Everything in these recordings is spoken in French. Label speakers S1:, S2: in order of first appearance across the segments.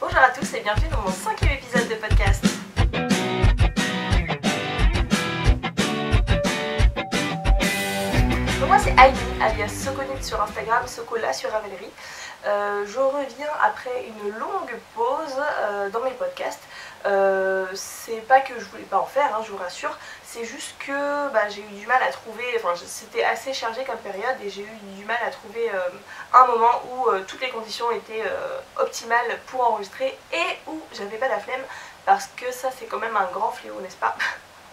S1: Bonjour à tous et bienvenue dans mon 5e épisode de podcast. Donc moi c'est Heidi, alias Soconite sur Instagram, Socola sur Ravelry. Je reviens après une longue pause dans mes podcasts. C'est pas que je voulais pas en faire, je vous rassure, c'est juste que j'ai eu du mal à trouver, c'était assez chargé comme période et j'ai eu du mal à trouver un moment où toutes les conditions étaient optimales pour enregistrer et où j'avais pas la flemme, parce que ça c'est quand même un grand fléau, n'est-ce pas?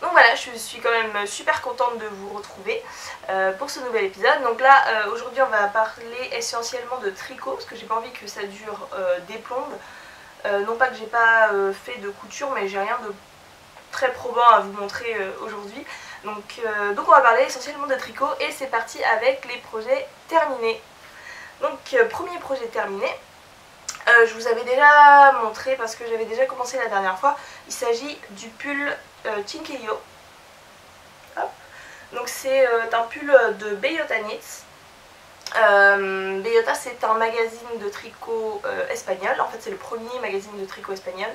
S1: Donc voilà, je suis quand même super contente de vous retrouver pour ce nouvel épisode. Donc là, aujourd'hui on va parler essentiellement de tricot, parce que j'ai pas envie que ça dure des plombes. Non pas que j'ai pas fait de couture, mais j'ai rien de très probant à vous montrer aujourd'hui. Donc on va parler essentiellement de tricot et c'est parti avec les projets terminés. Donc premier projet terminé. Je vous avais déjà montré parce que j'avais déjà commencé la dernière fois. Il s'agit du pull Chinkeyo. Donc c'est un pull de Bellota Knits. Bellota c'est un magazine de tricot espagnol. En fait c'est le premier magazine de tricot espagnol.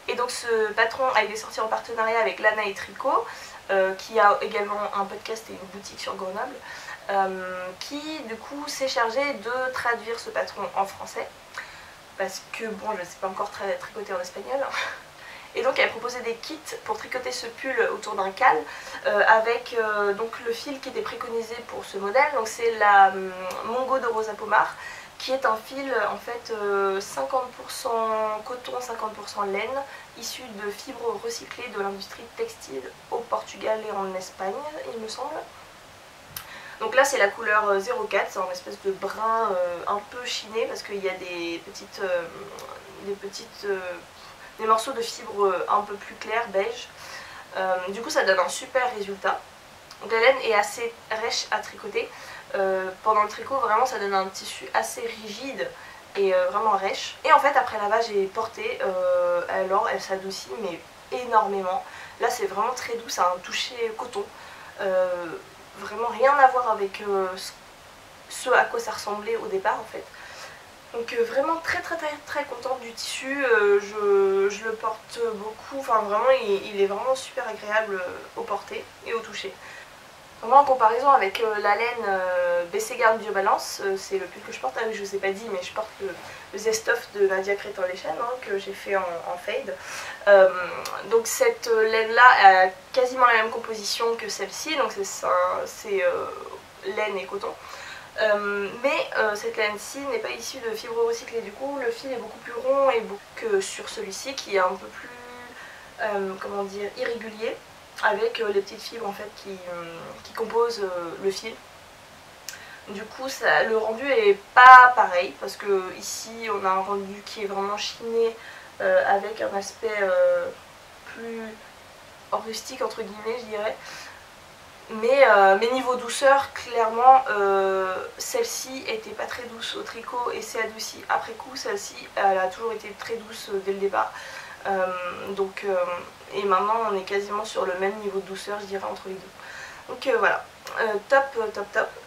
S1: Et donc ce patron a été sorti en partenariat avec Lana et Tricot, qui a également un podcast et une boutique sur Grenoble, qui du coup s'est chargé de traduire ce patron en français. Parce que bon, je ne sais pas encore tricoter en espagnol. Et donc elle a proposé des kits pour tricoter ce pull autour d'un cal avec donc le fil qui était préconisé pour ce modèle. Donc c'est la Mongo de Rosa Pomar, qui est un fil en fait 50% coton, 50% laine, issu de fibres recyclées de l'industrie textile au Portugal et en Espagne, il me semble. Donc là c'est la couleur 04, c'est un espèce de brun un peu chiné parce qu'il y a des morceaux de fibres un peu plus clairs, beige. Du coup ça donne un super résultat. Donc la laine est assez rêche à tricoter. Pendant le tricot vraiment ça donne un tissu assez rigide et vraiment rêche. Et en fait après lavage et portée, alors elle s'adoucit mais énormément. Là c'est vraiment très doux, ça a un toucher coton. Vraiment rien à voir avec ce à quoi ça ressemblait au départ en fait. Donc vraiment très contente du tissu, je le porte beaucoup, enfin vraiment il est vraiment super agréable au porté et au toucher. Vraiment en comparaison avec la laine BC Garde Bio Balance, c'est le pull que je porte. Ah oui, je vous ai pas dit, mais je porte le Zestuff de Nadia Crétin-Leschen que j'ai fait en fade. Donc cette laine là a quasiment la même composition que celle-ci, donc c'est laine et coton. Mais cette laine-ci n'est pas issue de fibres recyclées, du coup le fil est beaucoup plus rond et que sur celui-ci qui est un peu plus comment dire, irrégulier, avec les petites fibres en fait qui composent le fil. Du coup le rendu est pas pareil parce que ici on a un rendu qui est vraiment chiné avec un aspect plus rustique entre guillemets je dirais. Mais niveau douceur, clairement celle-ci était pas très douce au tricot et s'est adoucie après coup. Celle-ci elle a toujours été très douce dès le départ. Et maintenant on est quasiment sur le même niveau de douceur je dirais entre les deux. Donc voilà, top.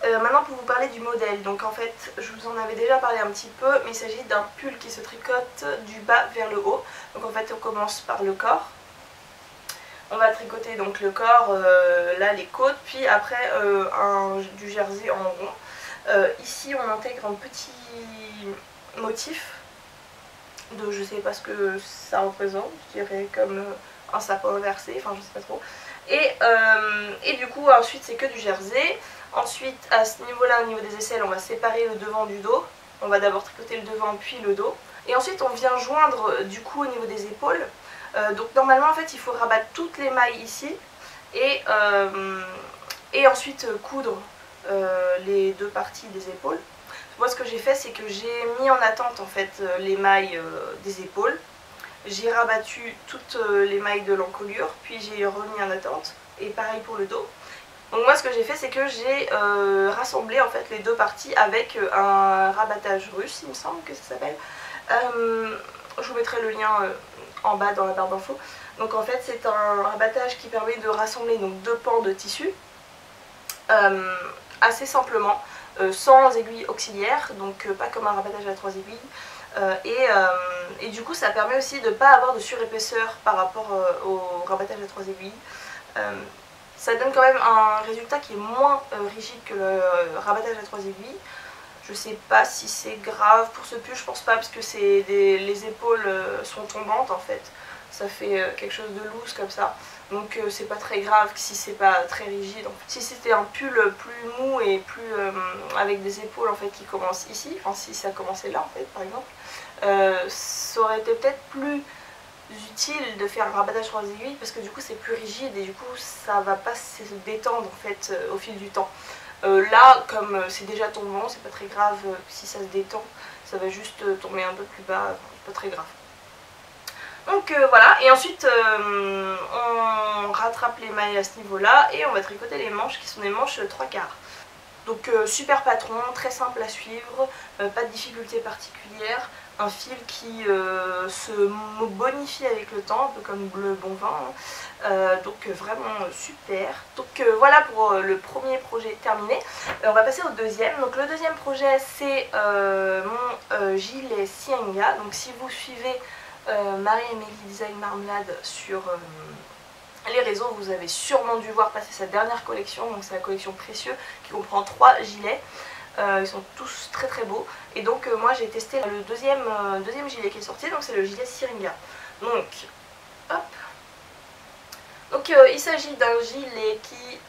S1: Maintenant pour vous parler du modèle, donc en fait je vous en avais déjà parlé un petit peu, mais il s'agit d'un pull qui se tricote du bas vers le haut. Donc en fait on commence par le corps. On va tricoter donc le corps, là les côtes, puis après du jersey en rond. Ici on intègre un petit motif de je sais pas ce que ça représente, je dirais comme un sapin inversé, enfin je sais pas trop. Et du coup ensuite c'est que du jersey. Ensuite à ce niveau là, au niveau des aisselles, on va séparer le devant du dos. On va d'abord tricoter le devant puis le dos. Et ensuite on vient joindre du coup au niveau des épaules. Donc normalement en fait il faut rabattre toutes les mailles ici et ensuite coudre les deux parties des épaules. Moi ce que j'ai fait c'est que j'ai mis en attente en fait les mailles des épaules. J'ai rabattu toutes les mailles de l'encolure, puis j'ai remis en attente, et pareil pour le dos. Donc moi ce que j'ai fait c'est que j'ai rassemblé en fait les deux parties avec un rabattage russe, il me semble que ça s'appelle. Je vous mettrai le lien en bas dans la barre d'infos. Donc en fait c'est un rabattage qui permet de rassembler donc deux pans de tissu assez simplement, sans aiguille auxiliaire, donc pas comme un rabattage à 3 aiguilles. Et du coup ça permet aussi de ne pas avoir de surépaisseur par rapport au rabattage à 3 aiguilles. Ça donne quand même un résultat qui est moins rigide que le rabattage à 3 aiguilles. Je sais pas si c'est grave pour ce pull, je pense pas, parce que les épaules sont tombantes en fait. Ça fait quelque chose de loose comme ça. Donc c'est pas très grave si c'est pas très rigide. Si c'était un pull plus mou et plus avec des épaules en fait qui commencent ici, enfin si ça commençait là en fait par exemple, ça aurait été peut-être plus utile de faire un rabattage 3 aiguilles parce que du coup c'est plus rigide et du coup ça va pas se détendre en fait au fil du temps. Là comme c'est déjà tombant, c'est pas très grave si ça se détend, ça va juste tomber un peu plus bas, c'est pas très grave. Donc voilà, et ensuite on rattrape les mailles à ce niveau là et on va tricoter les manches qui sont des manches 3/4. Donc super patron, très simple à suivre, pas de difficulté particulière, un fil qui se bonifie avec le temps, un peu comme le bon vin, hein. Donc vraiment super. Donc voilà pour le premier projet terminé. On va passer au deuxième. Donc le deuxième projet c'est mon gilet Sienga. Donc si vous suivez Marie-Amélie Design Marmelade sur les réseaux, vous avez sûrement dû voir passer sa dernière collection, donc c'est la collection Précieux qui comprend 3 gilets. Ils sont tous très très beaux. Et donc moi j'ai testé le deuxième gilet qui est sorti, donc c'est le gilet Syringa. Donc, hop. Donc il s'agit d'un gilet qui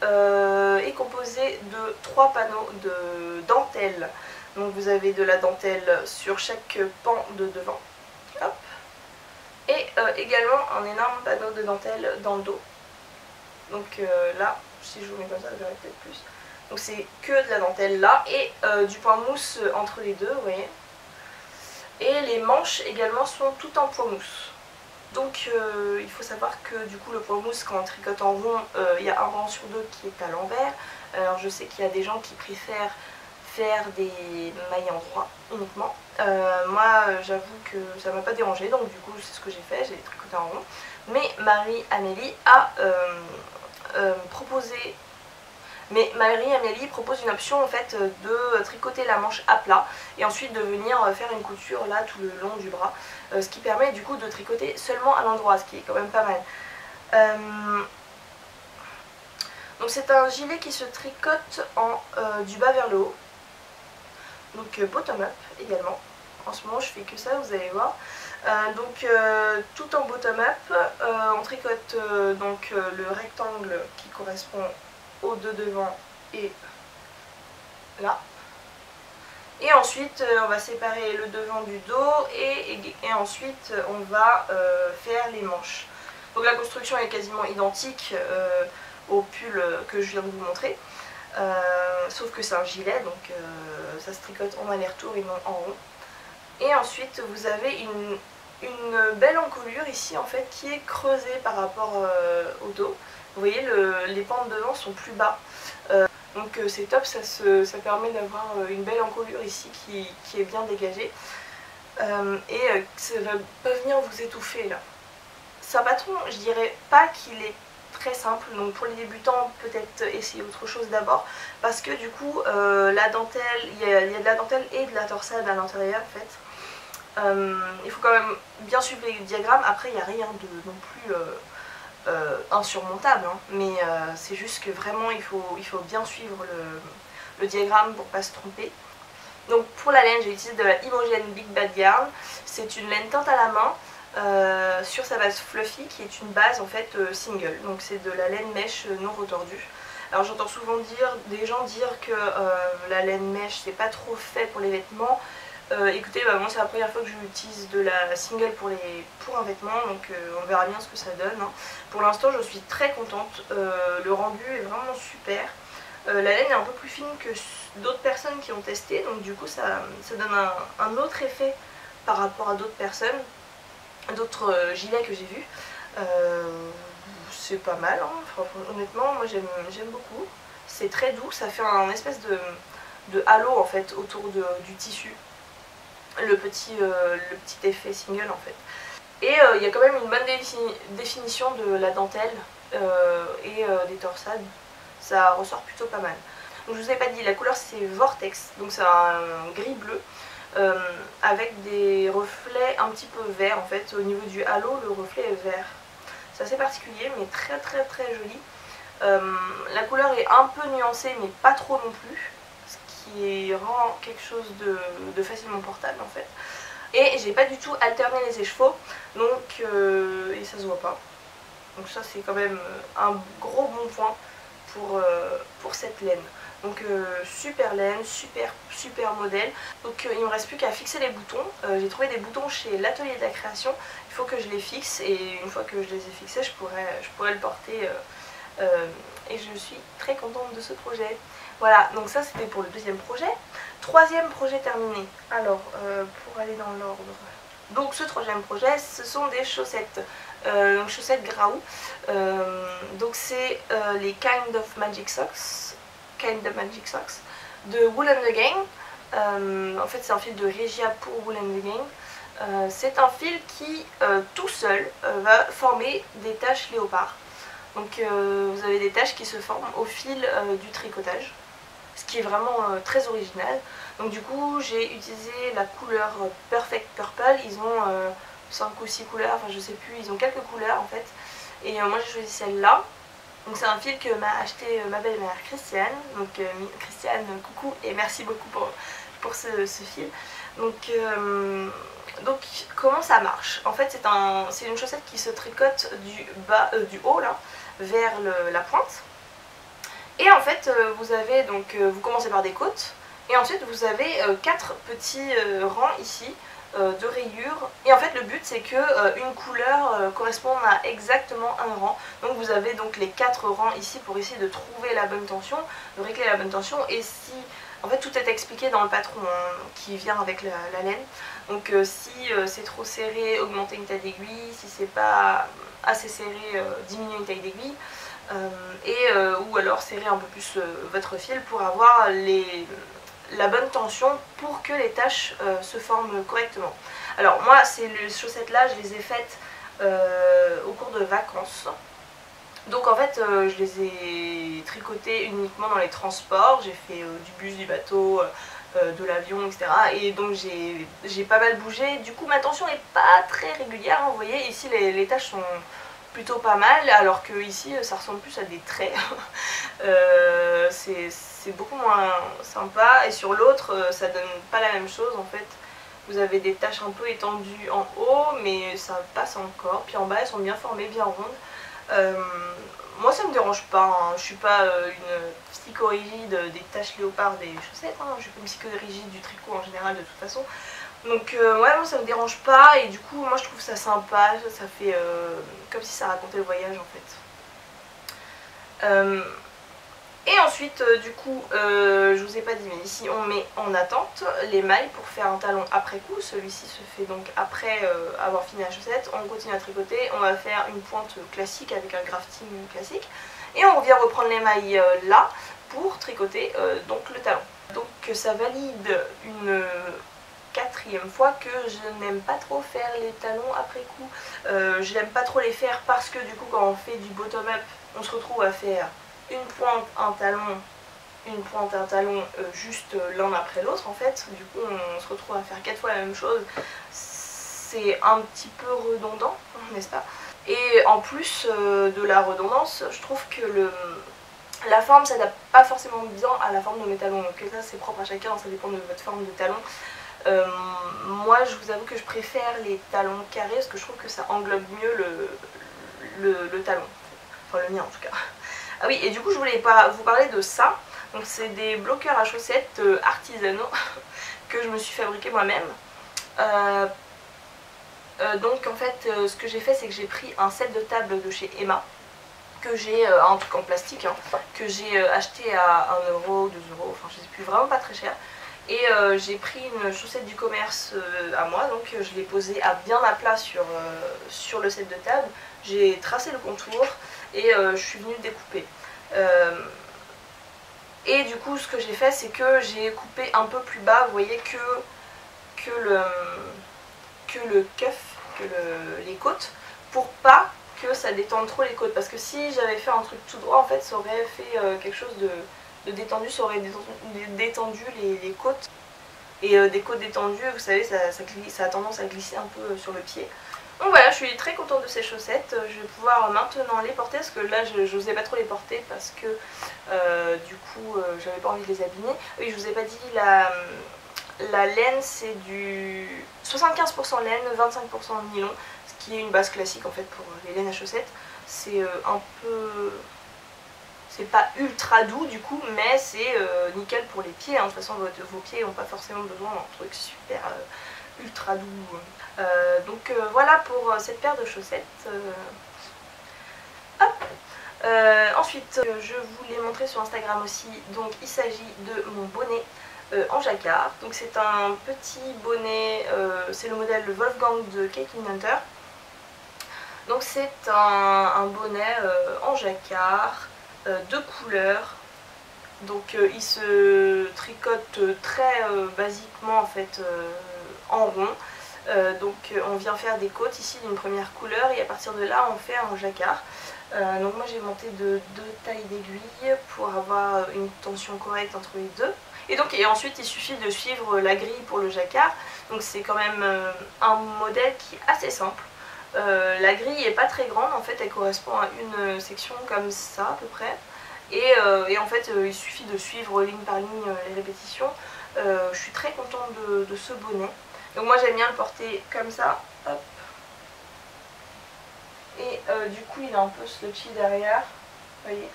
S1: est composé de 3 panneaux de dentelle. Donc vous avez de la dentelle sur chaque pan de devant. Hop. Et également un énorme panneau de dentelle dans le dos. Donc là, si je vous mets comme ça, vous verrez peut-être plus. Donc c'est que de la dentelle là et du point mousse entre les deux, vous voyez. Et les manches également sont toutes en point mousse. Donc il faut savoir que du coup le point mousse quand on tricote en rond, il y a un rang sur deux qui est à l'envers. Alors je sais qu'il y a des gens qui préfèrent faire des mailles en droit uniquement. Moi j'avoue que ça m'a pas dérangé, donc du coup c'est ce que j'ai fait, j'ai tricoté en rond. Mais Marie-Amélie a proposé... Mais Marie-Amélie propose une option en fait de tricoter la manche à plat et ensuite de venir faire une couture là tout le long du bras, ce qui permet du coup de tricoter seulement à l'endroit, ce qui est quand même pas mal. Donc c'est un gilet qui se tricote du bas vers le haut, donc bottom up également. En ce moment je fais que ça, vous allez voir. Tout en bottom up, on tricote donc le rectangle qui correspond aux deux devant et là. Et ensuite on va séparer le devant du dos et ensuite on va faire les manches. Donc la construction est quasiment identique au pull que je viens de vous montrer. Sauf que c'est un gilet, donc ça se tricote en aller-retour et non en rond. Et ensuite vous avez une belle encolure ici en fait qui est creusée par rapport au dos. Vous voyez les pans de devant sont plus bas. Donc c'est top, ça permet d'avoir une belle encolure ici qui est bien dégagée. Et ça va pas venir vous étouffer là. C'est un patron, je dirais pas qu'il est très simple, donc pour les débutants peut-être essayer autre chose d'abord, parce que du coup la dentelle, il y a de la dentelle et de la torsade à l'intérieur en fait. Il faut quand même bien suivre les diagrammes, après il n'y a rien de non plus insurmontable, hein, mais c'est juste que vraiment il faut bien suivre le diagramme pour pas se tromper. Donc pour la laine j'ai utilisé de la Imogen Big Bad Yarn, c'est une laine teinte à la main sur sa base fluffy qui est une base en fait single, donc c'est de la laine mèche non retordue. Alors j'entends souvent des gens dire que la laine mèche c'est pas trop fait pour les vêtements. Écoutez, moi c'est la première fois que j'utilise de la single pour un vêtement, donc on verra bien ce que ça donne, hein. Pour l'instant je suis très contente, le rendu est vraiment super. La laine est un peu plus fine que d'autres personnes qui ont testé, donc du coup ça donne un autre effet par rapport à d'autres personnes, d'autres gilets que j'ai vus. C'est pas mal, hein. Honnêtement moi j'aime beaucoup, c'est très doux, ça fait un espèce de halo en fait autour du tissu. Le petit effet single en fait. Et il y a quand même une bonne définition de la dentelle et des torsades, ça ressort plutôt pas mal. Donc je vous ai pas dit, la couleur c'est Vortex, donc c'est un gris bleu. avec des reflets un petit peu verts en fait. Au niveau du halo, le reflet est vert. C'est assez particulier mais très très très joli. La couleur est un peu nuancée mais pas trop non plus, ce qui rend quelque chose de facilement portable en fait. Et j'ai pas du tout alterné les écheveaux, donc et ça se voit pas. Donc ça c'est quand même un gros bon point pour cette laine. Donc super laine, super modèle. Donc il me reste plus qu'à fixer les boutons. J'ai trouvé des boutons chez l'atelier de la création. Il faut que je les fixe et une fois que je les ai fixés, je pourrais le porter. Et je suis très contente de ce projet. Voilà, donc ça c'était pour le deuxième projet. Troisième projet terminé. Alors, pour aller dans l'ordre. Donc ce troisième projet, ce sont des chaussettes. Chaussettes Graou. Donc c'est les Kind of Magic Socks de Wool & The Gang. En fait c'est un fil de Regia pour Wool & The Gang. C'est un fil qui tout seul va former des taches léopard. Donc vous avez des taches qui se forment au fil du tricotage, ce qui est vraiment très original. Donc du coup j'ai utilisé la couleur Perfect Purple. Ils ont 5 ou 6 couleurs, enfin je sais plus, ils ont quelques couleurs en fait. Et moi j'ai choisi celle-là. Donc c'est un fil que m'a acheté ma belle-mère Christiane. Donc Christiane, coucou et merci beaucoup pour ce fil. Donc comment ça marche? En fait c'est une chaussette qui se tricote du haut là vers la pointe. Et en fait vous avez donc vous commencez par des côtes et ensuite vous avez 4 petits rangs ici de rayures, et en fait le but c'est que une couleur corresponde à exactement un rang. Donc vous avez donc les 4 rangs ici pour essayer de trouver la bonne tension, de régler la bonne tension. Et si en fait tout est expliqué dans le patron qui vient avec la laine. Donc si c'est trop serré, augmenter une taille d'aiguille, si c'est pas assez serré, diminuer une taille d'aiguille, ou alors serrer un peu plus votre fil pour avoir la bonne tension pour que les taches se forment correctement. Alors moi ces chaussettes là je les ai faites au cours de vacances. Donc en fait je les ai tricotées uniquement dans les transports. J'ai fait du bus, du bateau, de l'avion, etc. Et donc j'ai pas mal bougé. Du coup ma tension n'est pas très régulière, hein. Vous voyez ici les taches sont plutôt pas mal, alors que ici ça ressemble plus à des traits. C'est beaucoup moins sympa, et sur l'autre ça donne pas la même chose en fait. Vous avez des taches un peu étendues en haut mais ça passe encore, puis en bas elles sont bien formées, bien rondes. Moi ça me dérange pas, hein. Je suis pas une psychorigide des taches léopard des chaussettes, hein. Je suis pas une psychorigide du tricot en général de toute façon. Donc ouais, moi ça me dérange pas, et du coup moi je trouve ça sympa, ça fait comme si ça racontait le voyage en fait. Et ensuite du coup je vous ai pas dit mais ici on met en attente les mailles pour faire un talon après coup. Celui-ci se fait donc après avoir fini la chaussette. On continue à tricoter, on va faire une pointe classique avec un grafting classique et on revient reprendre les mailles là pour tricoter donc le talon. Donc ça valide une 4e fois que je n'aime pas trop faire les talons après coup. Je n'aime pas trop les faire parce que du coup quand on fait du bottom up on se retrouve à faire une pointe, un talon, une pointe, un talon juste l'un après l'autre en fait. Du coup on se retrouve à faire 4 fois la même chose. C'est un petit peu redondant, n'est-ce pas? Et en plus de la redondance, je trouve que la forme s'adapte pas forcément bien à la forme de mes talons. Donc ça c'est propre à chacun, ça dépend de votre forme de talon. Moi je vous avoue que je préfère les talons carrés parce que je trouve que ça englobe mieux le talon. Enfin le mien en tout cas. Ah oui, et du coup je voulais vous parler de ça. Donc c'est des bloqueurs à chaussettes artisanaux que je me suis fabriqué moi-même. Donc en fait ce que j'ai fait c'est que j'ai pris un set de table de chez Emma, que j'ai, un truc en plastique, hein, que j'ai acheté à 1 euro, 2 euros, enfin je sais plus, vraiment pas très cher. Et j'ai pris une chaussette du commerce à moi, donc je l'ai posée à bien à plat sur le set de table. J'ai tracé le contour et je suis venue découper. Et du coup ce que j'ai fait c'est que j'ai coupé un peu plus bas, vous voyez que le cuff, les côtes, pour pas que ça détende trop les côtes. Parce que si j'avais fait un truc tout droit en fait ça aurait fait quelque chose de détendu, ça aurait détendu les côtes. et des côtes détendues, vous savez, ça a tendance à glisser un peu sur le pied. Donc voilà, je suis très contente de ces chaussettes. Je vais pouvoir maintenant les porter parce que là je n'osais pas trop les porter parce que du coup j'avais pas envie de les abîmer. Oui, je vous ai pas dit, la laine c'est du 75% laine, 25% nylon, ce qui est une base classique en fait pour les laines à chaussettes. C'est un peu... c'est pas ultra doux du coup, mais c'est nickel pour les pieds, hein. De toute façon vos pieds n'ont pas forcément besoin d'un truc super ultra doux. Donc voilà pour cette paire de chaussettes. Hop. Ensuite je vous l'ai montré sur Instagram aussi, donc il s'agit de mon bonnet en jacquard. Donc c'est un petit bonnet, c'est le modèle Wolfgang de Caitlin Hunter. Donc c'est un bonnet en jacquard de couleur. Donc il se tricote très basiquement en fait en rond. Donc on vient faire des côtes ici d'une première couleur et à partir de là on fait un jacquard. Donc moi j'ai monté de 2 tailles d'aiguilles pour avoir une tension correcte entre les deux. Et ensuite il suffit de suivre la grille pour le jacquard. Donc c'est quand même un modèle qui est assez simple. La grille est pas très grande, en fait elle correspond à une section comme ça à peu près. Et en fait il suffit de suivre ligne par ligne les répétitions. Je suis très contente de ce bonnet. Donc moi j'aime bien le porter comme ça, hop. Et du coup il est un peu slutty derrière, vous voyez.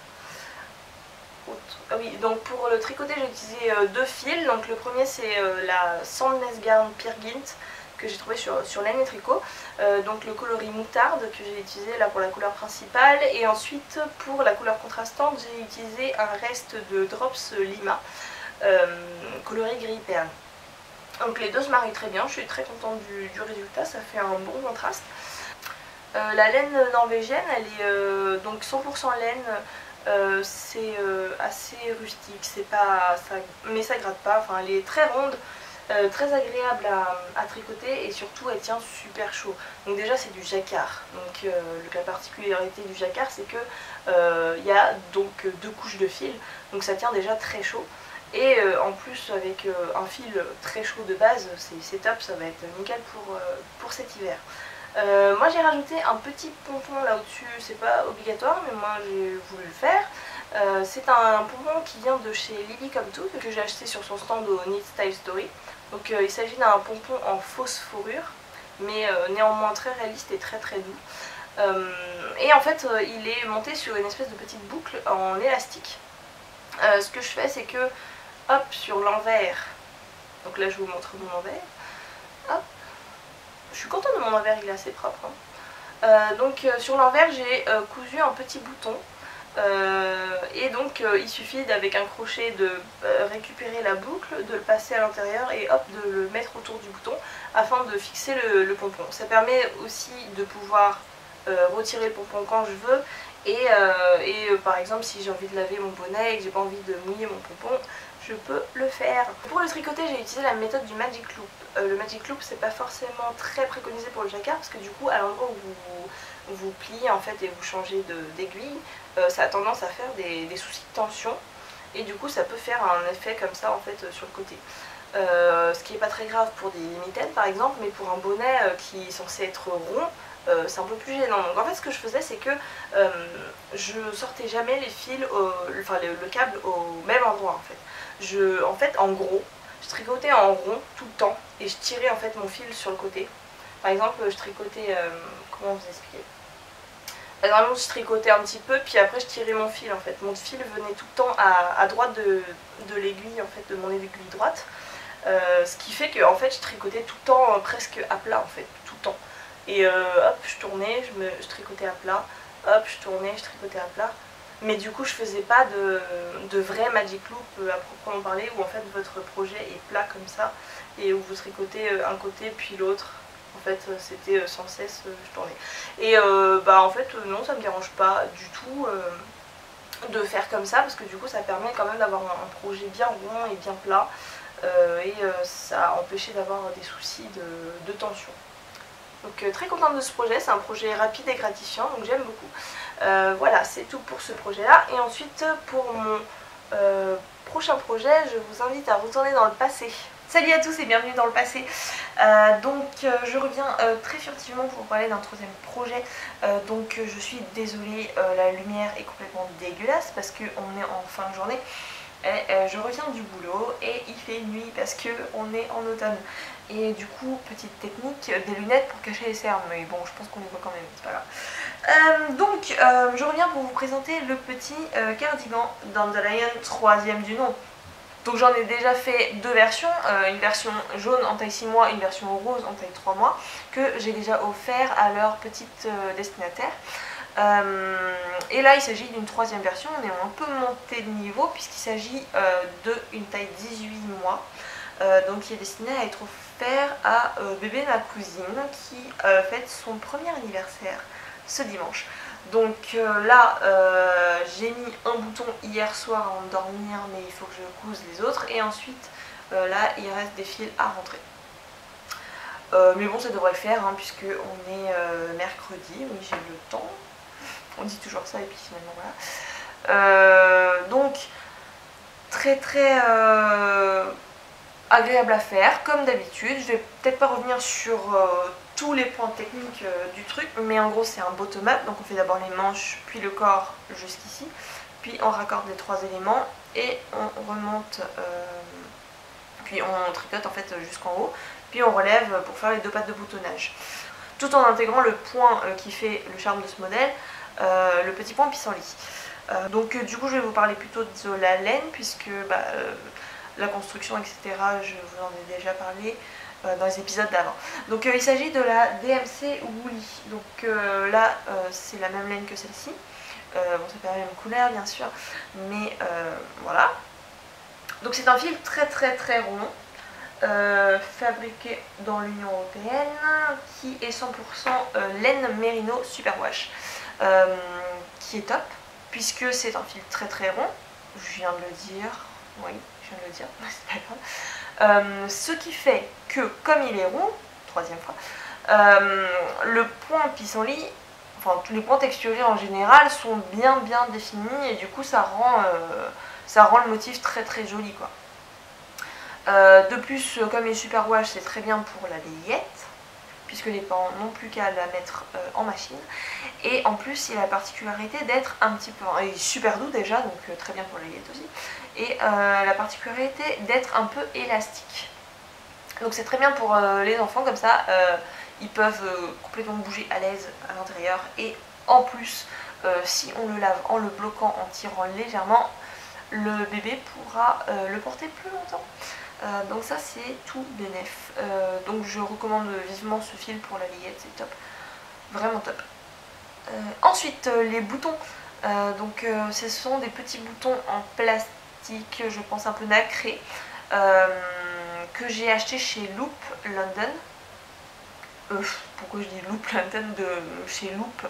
S1: Ah oui, donc pour le tricoter j'ai utilisé 2 fils. Donc le premier c'est la Sandnes Garn Peer Gynt que j'ai trouvé sur Laine et Tricot. Donc le coloris moutarde que j'ai utilisé là pour la couleur principale. Et ensuite pour la couleur contrastante j'ai utilisé un reste de Drops Lima coloris gris perle. Donc les deux se marient très bien, je suis très contente du résultat, ça fait un bon contraste. La laine norvégienne, elle est donc 100% laine, c'est assez rustique, c'est pas, mais ça gratte pas, enfin elle est très ronde, très agréable à tricoter et surtout elle tient super chaud. Donc déjà c'est du jacquard, donc la particularité du jacquard c'est que il y a donc 2 couches de fil, donc ça tient déjà très chaud. Et en plus avec un fil très chaud de base, c'est top, ça va être nickel pour cet hiver. Moi j'ai rajouté un petit pompon là au-dessus, c'est pas obligatoire mais moi j'ai voulu le faire. C'est un pompon qui vient de chez Lily Come To, que j'ai acheté sur son stand au Knit Style Story. Donc il s'agit d'un pompon en fausse fourrure, mais néanmoins très réaliste et très très doux. Et en fait il est monté sur une espèce de petite boucle en élastique. Ce que je fais c'est que hop, sur l'envers, donc là je vous montre mon envers, hop, je suis contente de mon envers, il est assez propre, hein. Donc sur l'envers j'ai cousu un petit bouton, et donc il suffit avec un crochet de récupérer la boucle, de le passer à l'intérieur et hop, de le mettre autour du bouton afin de fixer le pompon. Ça permet aussi de pouvoir retirer le pompon quand je veux. Et par exemple si j'ai envie de laver mon bonnet et que j'ai pas envie de mouiller mon pompon, je peux le faire. Pour le tricoter j'ai utilisé la méthode du Magic Loop. Le Magic Loop c'est pas forcément très préconisé pour le jacquard parce que du coup à l'endroit où vous pliez en fait et vous changez d'aiguille, ça a tendance à faire des soucis de tension et du coup ça peut faire un effet comme ça en fait sur le côté. Ce qui est pas très grave pour des mitaines par exemple, mais pour un bonnet qui est censé être rond, c'est un peu plus gênant. Donc en fait ce que je faisais c'est que je sortais jamais les fils, le câble au même endroit en fait. En gros, je tricotais en rond tout le temps et je tirais en fait mon fil sur le côté. Par exemple je tricotais, comment vous expliquer? Normalement je tricotais un petit peu puis après je tirais mon fil en fait. Mon fil venait tout le temps à droite de l'aiguille en fait, de mon aiguille droite. Ce qui fait que en fait je tricotais tout le temps presque à plat en fait, tout le temps. Et hop, je tournais, je tricotais à plat, hop, je tournais, je tricotais à plat. Mais du coup, je faisais pas de vrai Magic Loop à proprement parler, où en fait votre projet est plat comme ça, et où vous tricotez un côté puis l'autre. En fait, c'était sans cesse, je tournais. Et en fait, non, ça me dérange pas du tout de faire comme ça, parce que du coup, ça permet quand même d'avoir un projet bien rond et bien plat, et ça a empêché d'avoir des soucis de tension. Donc très contente de ce projet, c'est un projet rapide et gratifiant, donc j'aime beaucoup. Voilà, c'est tout pour ce projet là. Et ensuite pour mon prochain projet, je vous invite à retourner dans le passé. Salut à tous et bienvenue dans le passé. Je reviens très furtivement pour vous parler d'un troisième projet. Je suis désolée, la lumière est complètement dégueulasse parce qu'on est en fin de journée. Et je reviens du boulot et il fait nuit parce qu'on est en automne. Et du coup, petite technique, des lunettes pour cacher les cernes. Mais bon, je pense qu'on les voit quand même, c'est pas grave. Je reviens pour vous présenter le petit cardigan Dandelion, troisième du nom. Donc j'en ai déjà fait deux versions, une version jaune en taille 6 mois, une version rose en taille 3 mois, que j'ai déjà offert à leur petite destinataire. Et là il s'agit d'une troisième version, on est un peu monté de niveau puisqu'il s'agit d'une taille 18 mois, qui est destinée à être offert à bébé ma cousine qui fête son premier anniversaire ce dimanche. Donc là, j'ai mis un bouton hier soir avant de dormir, mais il faut que je couse les autres. Et ensuite, là, il reste des fils à rentrer. Mais bon, ça devrait le faire, hein, puisque on est mercredi, oui, j'ai le temps. On dit toujours ça, et puis finalement, voilà. Donc, très agréable à faire, comme d'habitude. Je vais peut-être pas revenir sur tous les points techniques du truc, mais en gros c'est un bottom-up, donc on fait d'abord les manches, puis le corps jusqu'ici, puis on raccorde les trois éléments et on remonte, puis on tricote en fait jusqu'en haut, puis on relève pour faire les deux pattes de boutonnage, tout en intégrant le point qui fait le charme de ce modèle, le petit point pissenlit. Du coup je vais vous parler plutôt de la laine, puisque la construction, etc., je vous en ai déjà parlé dans les épisodes d'avant. Donc il s'agit de la DMC Woolly. Donc là, c'est la même laine que celle-ci. Bon, c'est pas la même couleur, bien sûr, mais voilà. Donc c'est un fil très rond, fabriqué dans l'Union Européenne, qui est 100% laine Merino Superwash, qui est top, puisque c'est un fil très rond, je viens de le dire, oui, je viens de le dire, c'est pas grave. Ce qui fait que, comme il est rond, troisième fois, le point pissenlit, enfin tous les points texturés en général sont bien définis et du coup ça rend le motif très joli, quoi. De plus, comme les Superwash, c'est très bien pour la layette, puisque les pans n'ont plus qu'à la mettre en machine. Et en plus, il a la particularité d'être un petit peu... Il est super doux déjà, donc très bien pour la layette aussi. Et la particularité d'être un peu élastique. Donc c'est très bien pour les enfants, comme ça, ils peuvent complètement bouger à l'aise à l'intérieur. Et en plus, si on le lave en le bloquant, en tirant légèrement, le bébé pourra le porter plus longtemps. Donc ça c'est tout bénef. Donc je recommande vivement ce fil pour la layette, c'est top. Vraiment top. Ensuite les boutons. Ce sont des petits boutons en plastique, je pense un peu nacré, que j'ai acheté chez Loop London. Pourquoi je dis Loop London? De chez Loop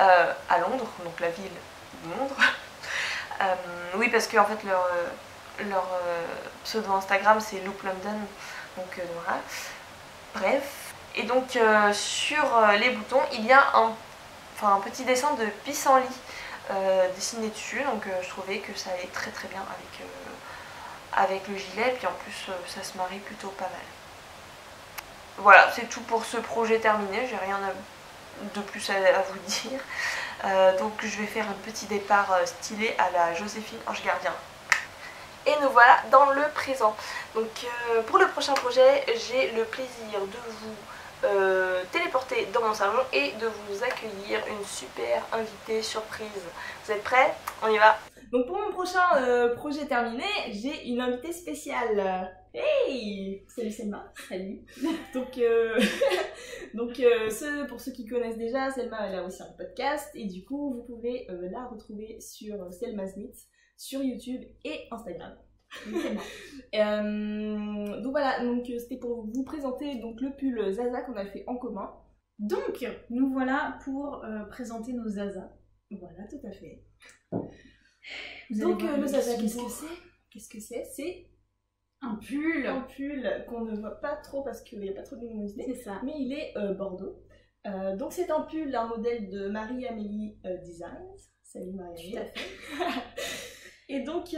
S1: à Londres, donc la ville de Londres. Oui, parce que en fait leur pseudo Instagram c'est Loop London, donc voilà. Bref. Et donc sur les boutons il y a un petit dessin de pissenlit dessiné dessus, donc je trouvais que ça allait très bien avec le gilet, puis en plus ça se marie plutôt pas mal. Voilà, c'est tout pour ce projet terminé, j'ai rien de plus à vous dire. Donc je vais faire un petit départ stylé à la Joséphine Ange Gardien. Et nous voilà dans le présent. Donc pour le prochain projet, j'ai le plaisir de vous téléporter dans mon salon et de vous accueillir une super invitée surprise. Vous êtes prêts? On y va. Donc pour mon prochain projet terminé, j'ai une invitée spéciale. Hey! Salut Selma. Salut. Pour ceux qui connaissent déjà, Selma elle a aussi un podcast et du coup vous pouvez la retrouver sur Selma Smith sur YouTube et Instagram. Donc voilà, c'était pour vous présenter donc le pull Zaza qu'on a fait en commun.
S2: Donc nous voilà pour présenter nos Zaza.
S1: Voilà, tout à fait.
S2: Donc
S1: le Zaza, qu'est-ce que c'est? C'est
S2: un pull
S1: qu'on ne voit pas trop parce qu'il n'y a pas trop de luminosité.
S2: C'est ça.
S1: Mais il est bordeaux. Donc c'est un pull, un modèle de Marie-Amélie Designs. Salut Marie-Amélie.
S2: Tout à fait.
S1: Et donc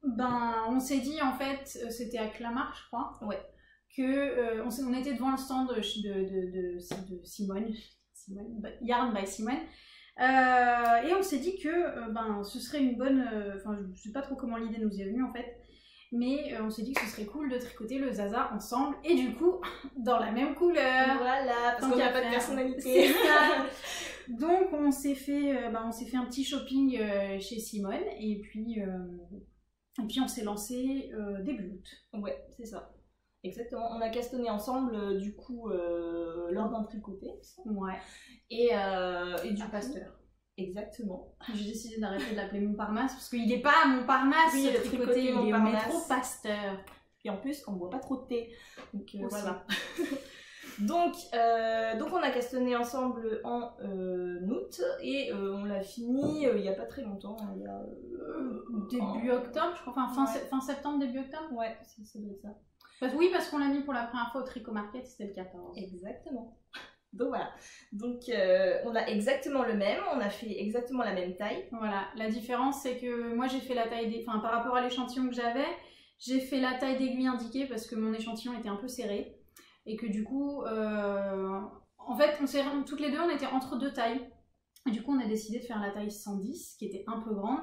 S2: on s'est dit en fait, c'était à Clamart je crois,
S1: Ouais.
S2: que on était devant le stand de Simone, Yarn by Simone, et on s'est dit que ce serait une bonne, je sais pas trop comment l'idée nous est venue en fait, mais on s'est dit que ce serait cool de tricoter le Zaza ensemble et du coup dans la même couleur.
S1: Voilà, parce qu'on n'a pas de personnalité.
S2: Donc on s'est fait un petit shopping chez Simone et puis on s'est lancé début août.
S1: Ouais, c'est ça. Exactement. On a castonné ensemble du coup lors d'un tricoté.
S2: Ouais.
S1: Et du
S2: à Pasteur.
S1: Exactement.
S2: J'ai décidé d'arrêter de l'appeler Montparnasse parce qu'il n'est pas à Montparnasse,
S1: oui,
S2: ce tricoté, il est au métro Pasteur.
S1: Et en plus, on ne boit pas trop de thé. Donc voilà. donc on a castonné ensemble en août et on l'a fini il n'y a pas très longtemps. Il y a,
S2: début octobre, je crois. Enfin, fin septembre, début octobre.
S1: Ouais, ça doit être ça.
S2: Parce qu'on l'a mis pour la première fois au Tricot Market, c'était le 14.
S1: Exactement. Donc voilà, donc on a exactement le même, on a fait exactement la même taille.
S2: Voilà, la différence c'est que moi j'ai fait la taille par rapport à l'échantillon que j'avais, j'ai fait la taille d'aiguille indiquée parce que mon échantillon était un peu serré et que du coup, en fait, toutes les deux on était entre deux tailles et du coup on a décidé de faire la taille 110 qui était un peu grande.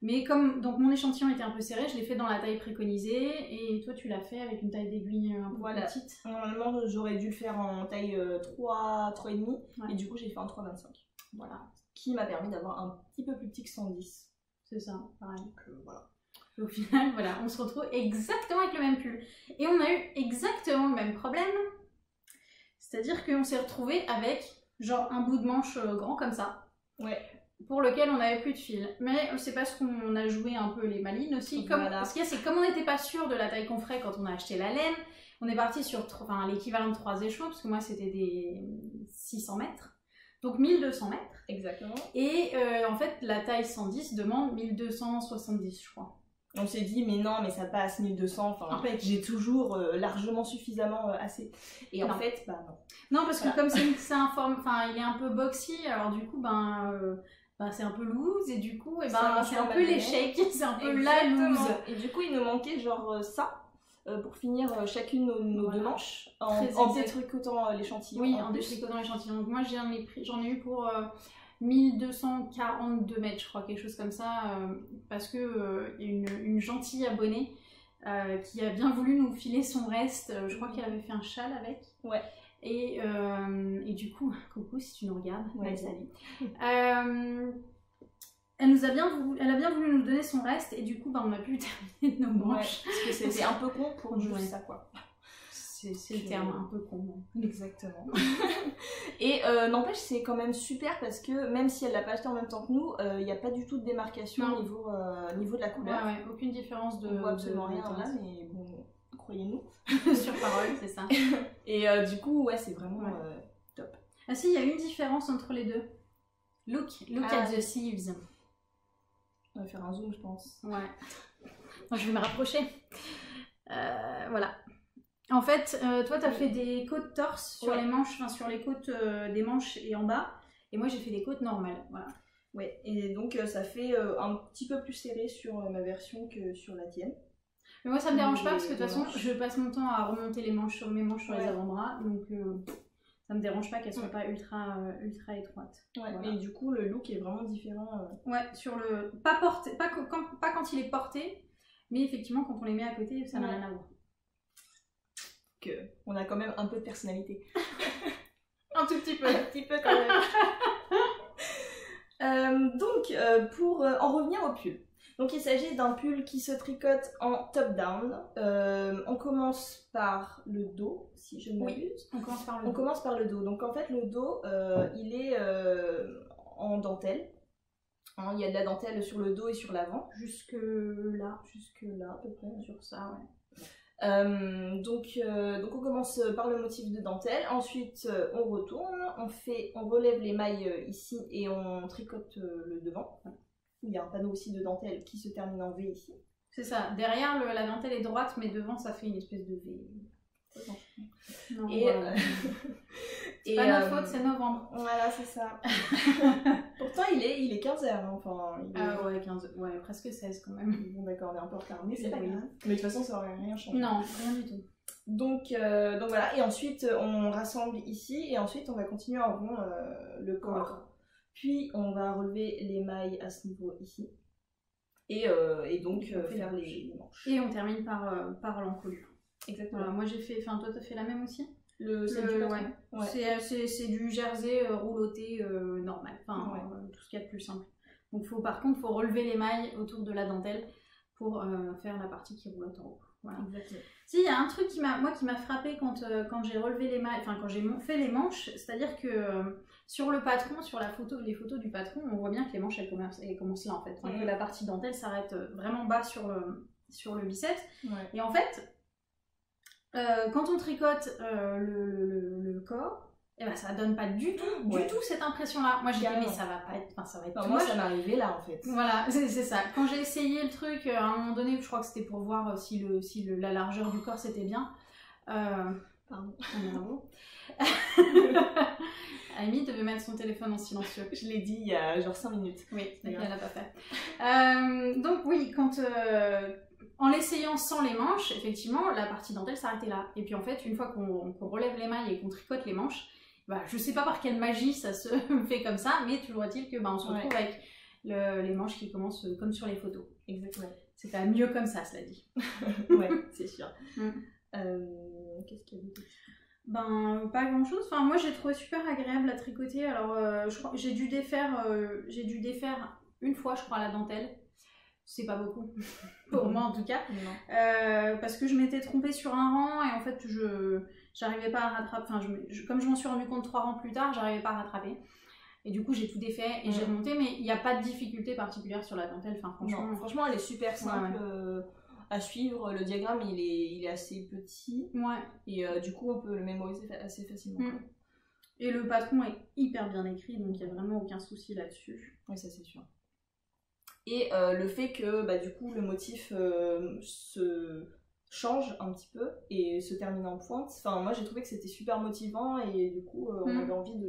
S2: Mais comme donc mon échantillon était un peu serré, je l'ai fait dans la taille préconisée et toi tu l'as fait avec une taille d'aiguille un peu petite.
S1: Normalement j'aurais dû le faire en taille 3,5 et du coup j'ai fait en 3,25. Voilà, qui m'a permis d'avoir un petit peu plus petit que 110.
S2: C'est ça, pareil.
S1: Donc voilà.
S2: Au final, voilà, on se retrouve exactement avec le même pull. Et on a eu exactement le même problème. C'est-à-dire qu'on s'est retrouvé avec genre un bout de manche grand comme ça.
S1: Ouais.
S2: Pour lequel on n'avait plus de fil. Mais c'est parce qu'on a joué un peu les malines aussi. Ce qu'il y a, c'est comme on n'était pas sûr de la taille qu'on ferait quand on a acheté la laine, on est parti sur l'équivalent de 3 échelons, parce que moi c'était des 600 mètres. Donc 1200 mètres.
S1: Exactement.
S2: Et en fait, la taille 110 demande 1270, je crois.
S1: On s'est dit, mais non, mais ça passe 1200, j'ai toujours largement suffisamment assez. Et en fait, non.
S2: Non, parce que comme c'est un forme, il est un peu boxy, alors du coup, c'est un peu loose et du coup c'est un peu l'échec, c'est un peu la loose.
S1: Et du coup il nous manquait genre ça pour finir chacune nos deux manches en détricotant l'échantillon.
S2: Oui, en détricotant l'échantillon. Donc moi j'en ai eu pour 1242 mètres, je crois, quelque chose comme ça, parce que y a une gentille abonnée qui a bien voulu nous filer son reste. Je crois qu'elle avait fait un châle avec.
S1: Ouais.
S2: Et du coup, coucou si tu nous regardes,
S1: ouais, salut.
S2: Elle a bien voulu nous donner son reste et du coup on a pu terminer nos manches.
S1: Ouais, parce que c'était un peu con pour jouer ça quoi.
S2: C'est le terme, un peu con.
S1: Exactement. Et n'empêche, c'est quand même super parce que même si elle l'a pas acheté en même temps que nous, il n'y a pas du tout de démarcation au niveau de la couleur.
S2: Ouais, aucune différence de.
S1: On voit absolument rien là, mais bon, croyez-nous.
S2: Sur parole, c'est ça.
S1: Et du coup, ouais, c'est vraiment top.
S2: Ah si, il y a une différence entre les deux. Look at the sleeves.
S1: On va faire un zoom, je pense.
S2: Ouais. Moi, je vais me rapprocher. Voilà. En fait, toi, tu as fait des côtes torse sur les manches, sur les côtes des manches et en bas. Et moi, j'ai fait des côtes normales. Voilà.
S1: Ouais, et donc ça fait un petit peu plus serré sur ma version que sur la tienne.
S2: Mais moi, ça me dérange pas parce que de toute façon, je passe mon temps à remonter mes manches sur les avant-bras. Donc, ça me dérange pas qu'elles soient pas ultra étroites.
S1: Ouais, voilà. Et du coup, le look est vraiment différent.
S2: Ouais, sur le. Pas quand il est porté, mais effectivement, quand on les met à côté, ça n'a rien à voir.
S1: On a quand même un peu de personnalité.
S2: Un tout petit peu.
S1: Un petit peu quand même. Donc, pour en revenir au pull. Donc, il s'agit d'un pull qui se tricote en top-down. On commence par le dos, si je ne m'abuse.
S2: On
S1: commence par le dos. Donc, en fait, le dos, il est en dentelle. Hein, il y a de la dentelle sur le dos et sur l'avant.
S2: Jusque là,
S1: à peu près.
S2: Sur ça, ouais.
S1: Donc on commence par le motif de dentelle, ensuite on retourne, on relève les mailles ici et on tricote le devant. Il y a un panneau aussi de dentelle qui se termine en V ici.
S2: C'est ça, derrière la dentelle est droite mais devant ça fait une espèce de V.
S1: Non,
S2: C'est pas notre faute, c'est novembre.
S3: Voilà, c'est ça. Pourtant, il est 15h. Hein. Enfin,
S2: ouais, 15, ouais, presque 16 quand même.
S3: Bon, d'accord, on est un peu en retard, mais c'est pas grave. Mais de toute façon, ça aurait rien changé.
S2: Non, rien du tout.
S3: Donc voilà, et ensuite, on rassemble ici, et ensuite, on va continuer en rond le corps. Puis, on va relever les mailles à ce niveau ici. Et donc, faire les manches.
S2: Et on termine par l'encolure.
S3: Exactement.
S2: Voilà, moi j'ai fait, enfin toi t'as fait la même aussi?
S3: Ouais.
S2: C'est du jersey rouloté normal, enfin tout ce qu'il y a de plus simple. Donc par contre faut relever les mailles autour de la dentelle pour faire la partie qui roulotte en haut. Voilà.
S3: Exactement.
S2: Si, il y a un truc qui m'a frappé quand j'ai relevé les mailles, enfin quand j'ai fait les manches, c'est-à-dire que sur le patron, sur les photos du patron, on voit bien que les manches elles commencent là en fait. Que la partie dentelle s'arrête vraiment bas sur le biceps. Ouais. Et en fait, quand on tricote le corps, eh ben, ça donne pas du tout cette impression-là. Moi j'ai dit mais ça va pas être, ça va être.
S3: Moi ça m'arrivait là en fait.
S2: Voilà, c'est ça. Quand j'ai essayé le truc, à un moment donné, je crois que c'était pour voir si la largeur du corps c'était bien. Pardon. Amy devait mettre son téléphone en silencieux.
S3: Je l'ai dit il y a genre 5 minutes.
S2: Oui, elle l'a pas fait. Donc oui, en l'essayant sans les manches, effectivement, la partie dentelle s'arrêtait là. Et puis en fait, une fois qu'on relève les mailles et qu'on tricote les manches, je sais pas par quelle magie ça se fait comme ça, mais toujours est-il que on se retrouve avec les manches qui commencent comme sur les photos.
S3: Exactement.
S2: C'est quand même mieux comme ça, cela dit.
S3: Ouais, c'est sûr. Qu'est-ce qu'il y a d'autre?
S2: Pas grand chose. Enfin, moi j'ai trouvé super agréable à tricoter. Alors, je crois j'ai dû défaire une fois, je crois, la dentelle. C'est pas beaucoup, pour moi en tout cas. Parce que je m'étais trompée sur un rang et en fait, j'arrivais pas à rattraper. Enfin, comme je m'en suis rendu compte 3 rangs plus tard, j'arrivais pas à rattraper. Et du coup, j'ai tout défait et j'ai remonté, mais il n'y a pas de difficulté particulière sur la dentelle. Enfin,
S3: franchement, elle est super simple. À suivre, le diagramme il est assez petit et du coup on peut le mémoriser assez facilement.
S2: Et le patron est hyper bien écrit, donc il n'y a vraiment aucun souci là-dessus.
S3: Oui, ça c'est sûr. Et le fait que du coup le motif se change un petit peu et se termine en pointe, enfin moi j'ai trouvé que c'était super motivant et du coup on avait envie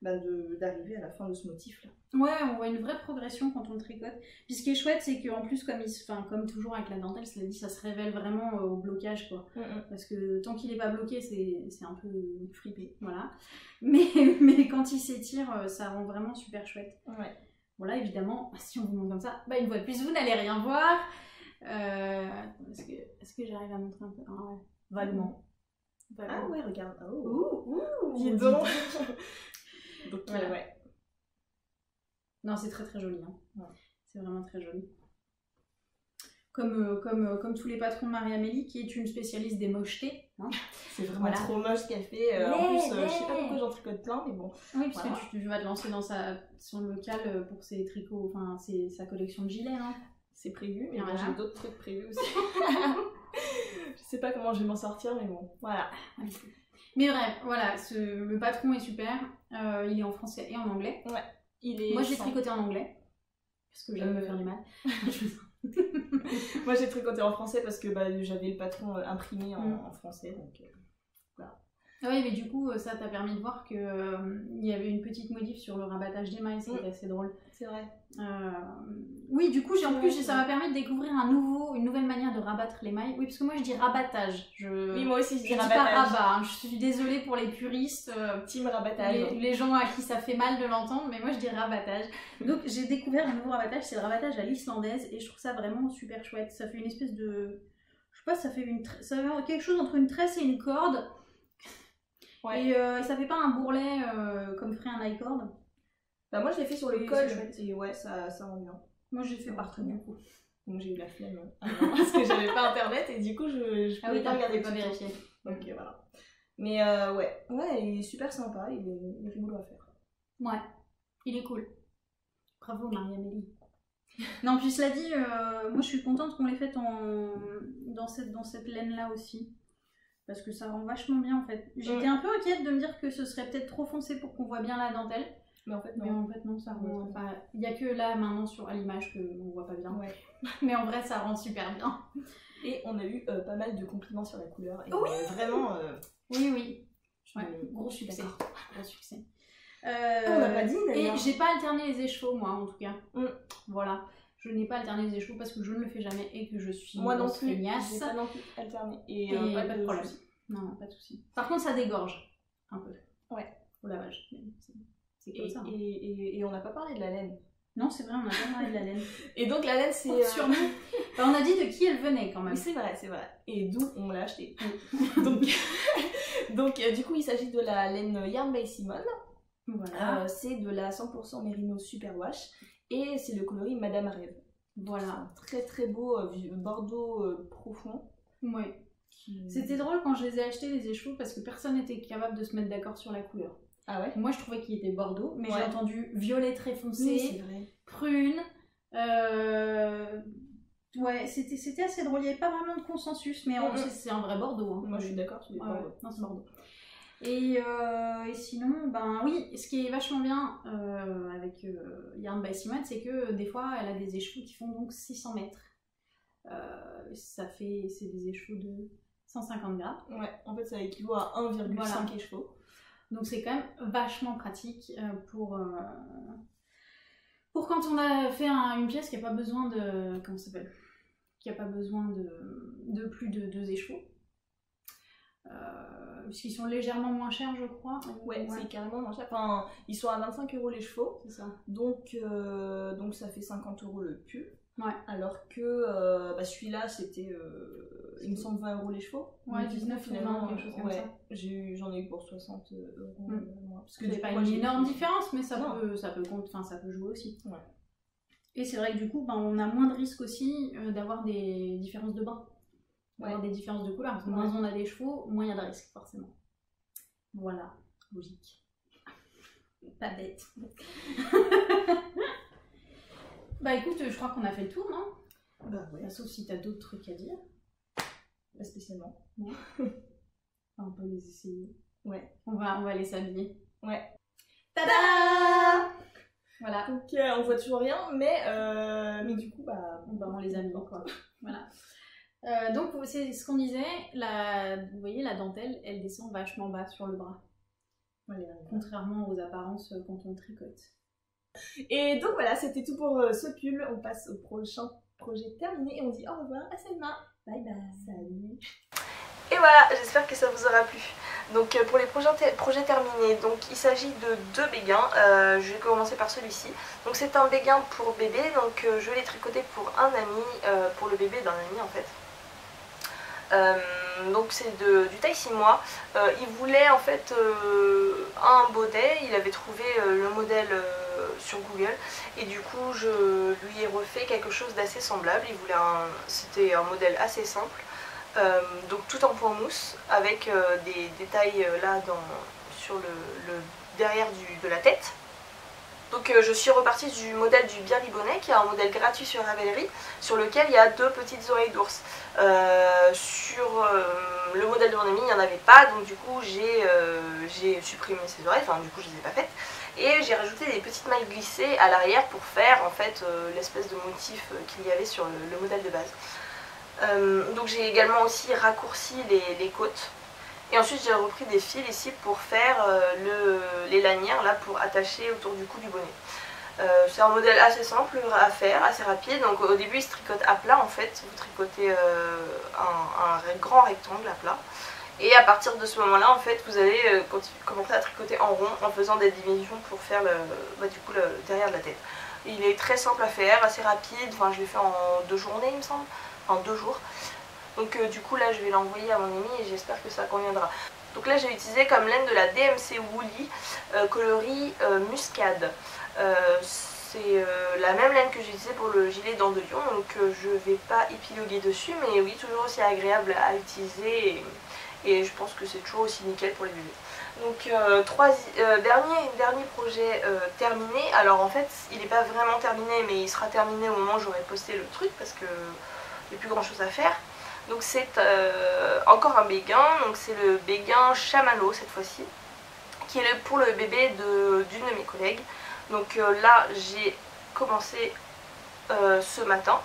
S3: d'arriver à la fin de ce motif là.
S2: Ouais, on voit une vraie progression quand on le tricote. Puis ce qui est chouette, c'est qu'en plus, comme toujours avec la dentelle, cela dit, ça se révèle vraiment au blocage, quoi. Parce que tant qu'il n'est pas bloqué, c'est un peu fripé, voilà. Mais quand il s'étire, ça rend vraiment super chouette. Ouais. Voilà, évidemment, si on vous montre comme ça, une fois de plus, vous n'allez rien voir. Est-ce que j'arrive à montrer un peu? Ah ouais, vaguement.
S3: Ah ouais, regarde.
S2: Dis donc.
S3: Donc voilà. Ouais.
S2: Non, c'est très très joli. Hein. Ouais. C'est vraiment très joli. Comme tous les patrons de Marie-Amélie, qui est une spécialiste des mochetés. Hein.
S3: C'est vraiment trop moche ce qu'elle fait. En plus, je sais pas pourquoi j'en tricote plein, mais bon.
S2: Oui, parce que tu vas te lancer dans son local pour ses tricots, enfin sa collection de gilets. Hein.
S3: C'est prévu, mais bon, j'ai d'autres trucs prévus aussi. Je sais pas comment je vais m'en sortir, mais bon, voilà.
S2: Mais bref, voilà, le patron est super. Il est en français et en anglais.
S3: Ouais.
S2: Moi j'ai tricoté en anglais parce que j'aime me faire du mal.
S3: Moi j'ai tricoté en français parce que j'avais le patron imprimé en français, donc voilà.
S2: Ah oui, mais du coup ça t'a permis de voir que il y avait une petite modif sur le rabattage des mailles, c'était assez drôle.
S3: C'est vrai.
S2: Oui, du coup ça m'a permis de découvrir une nouvelle manière de rabattre les mailles. Oui, parce que moi je dis rabattage.
S3: Oui, moi aussi je dis
S2: rabattage. Pas rabat, hein. Je suis désolée pour les puristes.
S3: Team rabattage.
S2: Les gens à qui ça fait mal de l'entendre, mais moi je dis rabattage. Donc j'ai découvert un nouveau rabattage, c'est le rabattage à l'islandaise et je trouve ça vraiment super chouette. Ça fait une espèce de... Je sais pas, ça fait quelque chose entre une tresse et une corde. Ouais. Et ça fait pas un bourrelet comme ferait un i-cord.
S3: Moi je l'ai fait sur le col et ouais ça rend bien.
S2: Moi j'ai fait partout du coup.
S3: Donc j'ai eu la flemme parce que j'avais pas internet et du coup je pouvais pas regarder,
S2: pas vérifier.
S3: Donc voilà. Mais ouais, il est super sympa, il est rigolo à faire.
S2: Ouais, il est cool. Bravo Marie-Amélie. Non, puis cela dit, moi je suis contente qu'on l'ait faite dans cette laine là aussi. Parce que ça rend vachement bien en fait. J'étais un peu inquiète de me dire que ce serait peut-être trop foncé pour qu'on voit bien la dentelle.
S3: Mais en fait non,
S2: ça rend... Il n'y a que là maintenant à l'image qu'on voit pas bien. Ouais. Mais en vrai ça rend super bien.
S3: Et on a eu pas mal de compliments sur la couleur. Et vraiment...
S2: Oui.
S3: Gros succès.
S2: gros succès.
S3: On n'a pas dit d'ailleurs.
S2: Et j'ai pas alterné les écheveaux, moi, en tout cas. Voilà. Je n'ai pas alterné les écheveaux parce que je ne le fais jamais et que je suis
S3: moi non plus.
S2: feignasse.
S3: J'ai pas non plus alterné. Et
S2: pas de problème. Non, pas de souci. Par contre, ça dégorge un peu.
S3: Ouais.
S2: Au lavage. C'est comme ça. Hein.
S3: Et on n'a pas parlé de la laine.
S2: Non, c'est vrai, on n'a pas parlé de la laine.
S3: Et donc la laine, c'est...
S2: Sur nous. Enfin, on a dit de qui elle venait quand même.
S3: Oui, c'est vrai, c'est vrai. Et d'où on l'a acheté. donc du coup, il s'agit de la laine Yarn by Simone.
S2: Voilà.
S3: C'est de la 100% Merino Superwash. Et c'est le coloris Madame Rêve.
S2: Voilà.
S3: Un très très beau bordeaux profond.
S2: Ouais. C'était drôle quand je les ai achetés les écheveaux parce que personne n'était capable de se mettre d'accord sur la couleur.
S3: Ah ouais?
S2: Moi je trouvais qu'il était bordeaux, mais
S3: ouais.
S2: j'ai entendu violet très foncé,
S3: oui, c'est vrai.
S2: prune. Ouais, c'était assez drôle. Il n'y avait pas vraiment de consensus, mais c'est un vrai bordeaux. Hein.
S3: Moi je suis d'accord sur les bordeaux.
S2: Non, c'est bordeaux. Et sinon, ben oui, ce qui est vachement bien avec Yarn by Simone, c'est que des fois elle a des écheveaux qui font donc 600 mètres. C'est des écheveaux de 150 grammes.
S3: Ouais, en fait ça équivaut à 1,5 écheveaux.
S2: Donc c'est quand même vachement pratique pour quand on a fait une pièce qui n'a pas besoin de... Comment ça s'appelle ? Qui n'a pas besoin de plus de 2 écheveaux. Puisqu'ils sont légèrement moins chers, je crois.
S3: Ouais. C'est carrément moins cher. Enfin, ils sont à 25 € les chevaux.
S2: C'est ça.
S3: Donc ça fait 50 € le pull.
S2: Ouais.
S3: Alors que celui-là, c'était, il me semble, 20 € les chevaux.
S2: Ouais, 19 finalement, quelque chose comme ça.
S3: J'en ai eu pour 60 €.
S2: Parce que c'est pas une énorme différence, mais ça peut jouer aussi.
S3: Ouais.
S2: Et c'est vrai que du coup, on a moins de risques aussi d'avoir des différences de bain. D'avoir des différences de couleur. Parce que moins on a des chevaux, moins il y a de risques, forcément. Voilà, logique. Pas bête. Bah écoute, je crois qu'on a fait le tour, non?
S3: Bah ouais.
S2: Sauf si t'as d'autres trucs à dire.
S3: Pas spécialement.
S2: Ouais. On peut les essayer.
S3: Ouais.
S2: On va les s'habiller.
S3: Ouais.
S2: Tada! Voilà.
S3: Donc on voit toujours rien, mais du coup,
S2: on les habille, quoi. Voilà. Donc c'est ce qu'on disait, vous voyez la dentelle, elle descend vachement bas sur le bras. Contrairement aux apparences quand on tricote.
S3: Et donc voilà, c'était tout pour ce pull. On passe au prochain projet terminé et on dit au revoir à Selma. Bye bye. Salut.
S1: Et voilà, j'espère que ça vous aura plu. Donc pour les projets terminés, donc il s'agit de 2 béguins. Je vais commencer par celui-ci. Donc c'est un béguin pour bébé, donc je l'ai tricoté pour un ami, pour le bébé d'un ami en fait. Donc c'est du taille 6 mois. Il voulait en fait un bonnet, il avait trouvé le modèle sur Google et du coup je lui ai refait quelque chose d'assez semblable. Il voulait c'était un modèle assez simple, donc tout en point mousse avec des détails là sur le derrière de la tête. Donc je suis repartie du modèle du Birly Bonnet, qui est un modèle gratuit sur Ravelry, sur lequel il y a 2 petites oreilles d'ours. Sur le modèle de mon ami, il n'y en avait pas, donc du coup j'ai supprimé ces oreilles, enfin du coup je les ai pas faites. Et j'ai rajouté des petites mailles glissées à l'arrière pour faire en fait l'espèce de motif qu'il y avait sur le modèle de base. Donc j'ai également aussi raccourci les côtes. Et ensuite j'ai repris des fils ici pour faire les lanières là pour attacher autour du cou du bonnet. C'est un modèle assez simple à faire, assez rapide. Donc au début il se tricote à plat en fait. Vous tricotez un grand rectangle à plat. Et à partir de ce moment là en fait vous allez commencer à tricoter en rond en faisant des divisions pour faire du coup, le derrière de la tête. Il est très simple à faire, assez rapide. Enfin je l'ai fait en 2 journées il me semble, en 2 jours. Donc du coup là je vais l'envoyer à mon ami et j'espère que ça conviendra. Donc là j'ai utilisé comme laine de la DMC Woolly coloris muscade. C'est la même laine que j'ai utilisée pour le gilet dents de lion, donc je vais pas épiloguer dessus, mais oui toujours aussi agréable à utiliser et je pense que c'est toujours aussi nickel pour les bébés. Donc dernier projet terminé. Alors en fait il n'est pas vraiment terminé, mais il sera terminé au moment où j'aurai posté le truc parce que il n'y a plus grand chose à faire. Donc c'est encore un béguin, donc c'est le béguin chamallow cette fois-ci, qui est pour le bébé d'une de mes collègues. Donc là j'ai commencé ce matin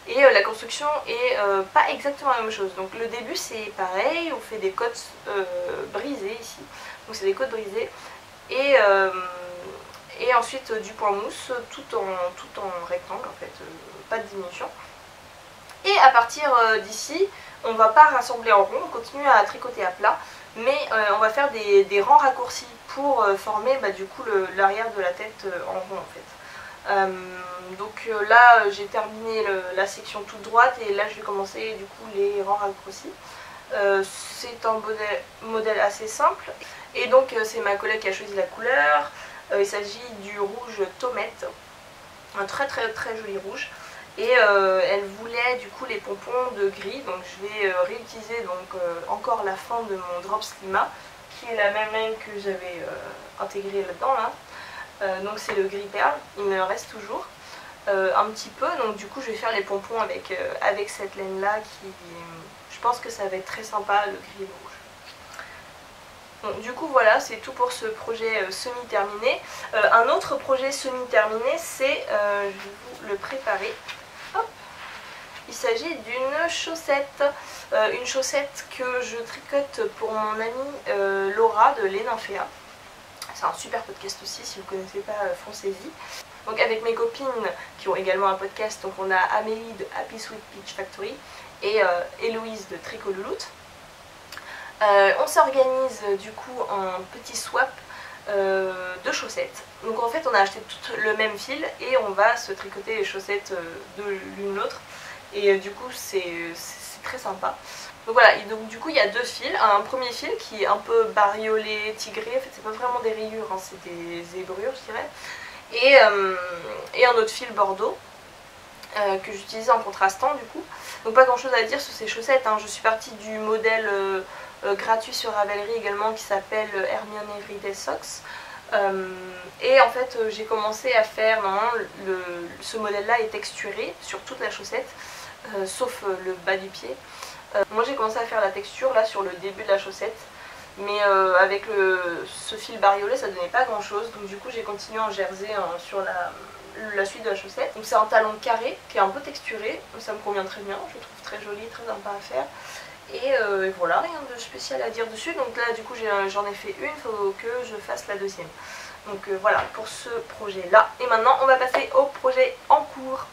S1: et la construction est pas exactement la même chose. Donc le début c'est pareil, on fait des côtes brisées ici, donc c'est des côtes brisées. et ensuite du point mousse tout en rectangle en fait, pas de diminution. Et à partir d'ici, on va pas rassembler en rond, on continue à tricoter à plat, mais on va faire des rangs raccourcis pour former du coup l'arrière de la tête en rond en fait. Donc là j'ai terminé la section toute droite et là je vais commencer du coup les rangs raccourcis. C'est un modèle assez simple et donc c'est ma collègue qui a choisi la couleur. Il s'agit du rouge tomate, un très joli rouge. Et elle voulait du coup les pompons de gris, donc je vais réutiliser donc encore la fin de mon Drop Slima, qui est la même laine que j'avais intégrée là-dedans là. Donc c'est le gris perle, il me reste toujours un petit peu, donc du coup je vais faire les pompons avec cette laine là qui, je pense que ça va être très sympa, le gris et le rouge. Donc, du coup voilà, c'est tout pour ce projet semi-terminé. Un autre projet semi-terminé, c'est, je vais vous le préparer. Hop. Il s'agit d'une chaussette, que je tricote pour mon amie Laura de Leninfea. C'est un super podcast aussi, si vous ne connaissez pas, foncez-y. Donc avec mes copines qui ont également un podcast, donc on a Amélie de Happy Sweet Peach Factory et Héloïse de Tricot Louloute. On s'organise du coup en petit swap de chaussettes. Donc en fait on a acheté tout le même fil et on va se tricoter les chaussettes de l'une l'autre. Et du coup c'est très sympa. Donc voilà, et donc du coup il y a deux fils. Un premier fil qui est un peu bariolé, tigré, en fait c'est pas vraiment des rayures, hein, c'est des zébrures je dirais. Et un autre fil bordeaux que j'utilise en contrastant du coup. Donc pas grand chose à dire sur ces chaussettes, hein. Je suis partie du modèle gratuit sur Ravelry également qui s'appelle Hermione Everyday Socks. Et en fait j'ai commencé à faire, normalement ce modèle là est texturé sur toute la chaussette, sauf le bas du pied. Moi j'ai commencé à faire la texture là sur le début de la chaussette, mais avec ce fil bariolé ça donnait pas grand chose, donc du coup j'ai continué en jersey sur la suite de la chaussette. Donc c'est un talon carré qui est un peu texturé, ça me convient très bien, je le trouve très joli, très sympa à faire. Et voilà, rien de spécial à dire dessus. Donc là du coup j'en ai fait une, il faut que je fasse la deuxième. Donc voilà pour ce projet là. Et maintenant on va passer au projet en cours.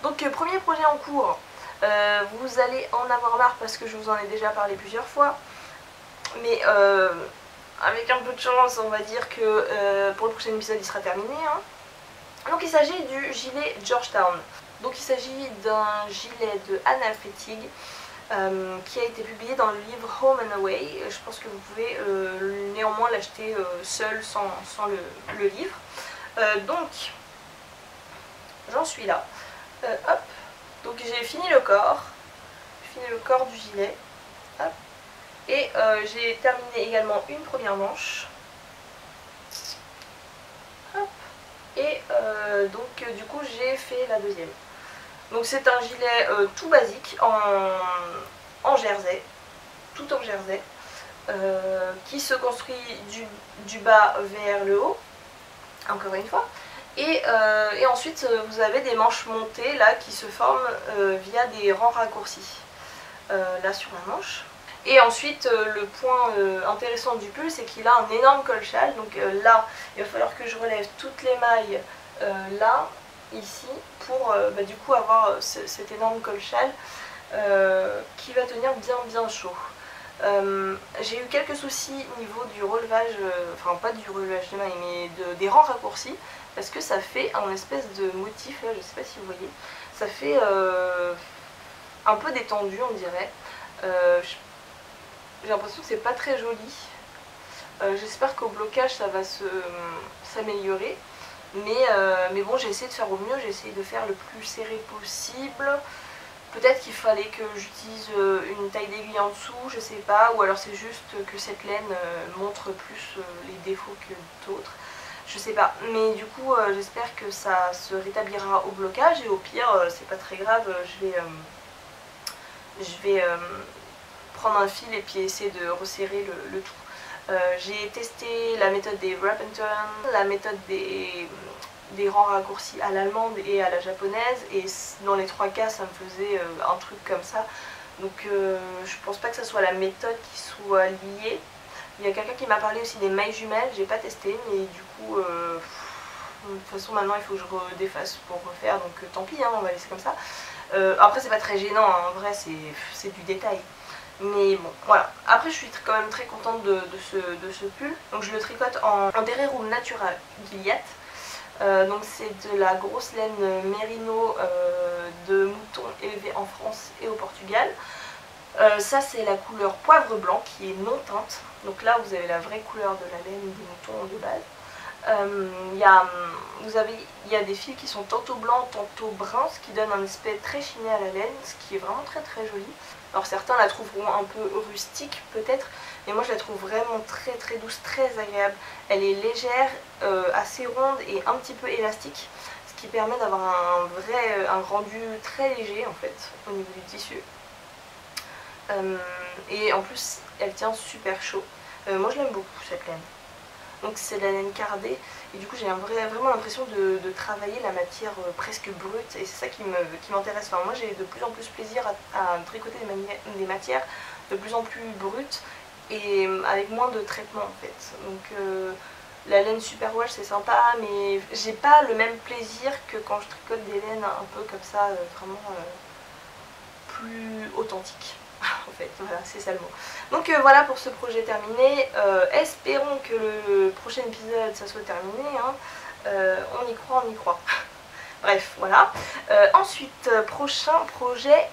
S1: Donc premier projet en cours, vous allez en avoir marre parce que je vous en ai déjà parlé plusieurs fois. Mais avec un peu de chance on va dire que pour le prochain épisode il sera terminé, hein. Donc il s'agit du gilet Georgetown. Donc il s'agit d'un gilet de Anna Fettig qui a été publié dans le livre Home and Away. Je pense que vous pouvez néanmoins l'acheter seul sans le livre. Donc j'en suis là. Hop. Donc j'ai fini le corps. Du gilet. Hop. Et j'ai terminé également une première manche. Hop. Et donc du coup j'ai fait la deuxième. Donc c'est un gilet tout basique en jersey, tout en jersey, qui se construit du bas vers le haut, encore une fois. Et ensuite vous avez des manches montées là qui se forment via des rangs raccourcis là sur la manche. Et ensuite le point intéressant du pull, c'est qu'il a un énorme col-châle. Donc là il va falloir que je relève toutes les mailles là, ici, pour du coup avoir cet énorme col-châle qui va tenir bien chaud. J'ai eu quelques soucis au niveau du relevage, enfin pas du relevage des mailles, mais des rangs raccourcis, parce que ça fait un espèce de motif là, je sais pas si vous voyez, ça fait un peu détendu on dirait. J'ai l'impression que c'est pas très joli. J'espère qu'au blocage ça va s'améliorer. Mais bon, j'ai essayé de faire au mieux, j'ai essayé de faire le plus serré possible. Peut-être qu'il fallait que j'utilise une taille d'aiguille en dessous, je sais pas. Ou alors c'est juste que cette laine montre plus les défauts que d'autres. Je sais pas. Mais du coup, j'espère que ça se rétablira au blocage. Et au pire, c'est pas très grave, je vais prendre un fil et puis essayer de resserrer le tout. J'ai testé la méthode des wrap and turn, la méthode des rangs raccourcis à l'allemande et à la japonaise, et dans les trois cas ça me faisait un truc comme ça. Donc je pense pas que ça soit la méthode qui soit liée, Il y a quelqu'un qui m'a parlé aussi des mailles jumelles, j'ai pas testé, mais du coup, de toute façon maintenant il faut que je redéfasse pour refaire, donc tant pis, hein, on va laisser comme ça. Après c'est pas très gênant, hein, en vrai c'est du détail. Mais bon, voilà. Après je suis quand même très contente de ce pull. Donc je le tricote en Dererum Natura Gilliatt. Donc c'est de la grosse laine mérino de mouton élevé en France et au Portugal. Ça c'est la couleur poivre blanc qui est non teinte. Donc là vous avez la vraie couleur de la laine des moutons de base. Il y a des fils qui sont tantôt blancs, tantôt bruns, ce qui donne un aspect très chiné à la laine, ce qui est vraiment très très joli. Alors certains la trouveront un peu rustique peut-être, mais moi je la trouve vraiment très très douce, très agréable. Elle est légère, assez ronde et un petit peu élastique, ce qui permet d'avoir un rendu très léger en fait au niveau du tissu. Et en plus elle tient super chaud. Moi je l'aime beaucoup cette laine. Donc c'est de la laine cardée et du coup j'ai vraiment l'impression de travailler la matière presque brute et c'est ça qui m'intéresse. Enfin, moi j'ai de plus en plus plaisir à tricoter des matières de plus en plus brutes et avec moins de traitement en fait. Donc la laine superwash c'est sympa, mais j'ai pas le même plaisir que quand je tricote des laines un peu comme ça, vraiment plus authentiques. En fait, voilà, c'est ça le mot. Donc voilà pour ce projet terminé. Espérons que le prochain épisode ça soit terminé, hein. On y croit, on y croit. Bref, voilà. Ensuite, prochain projet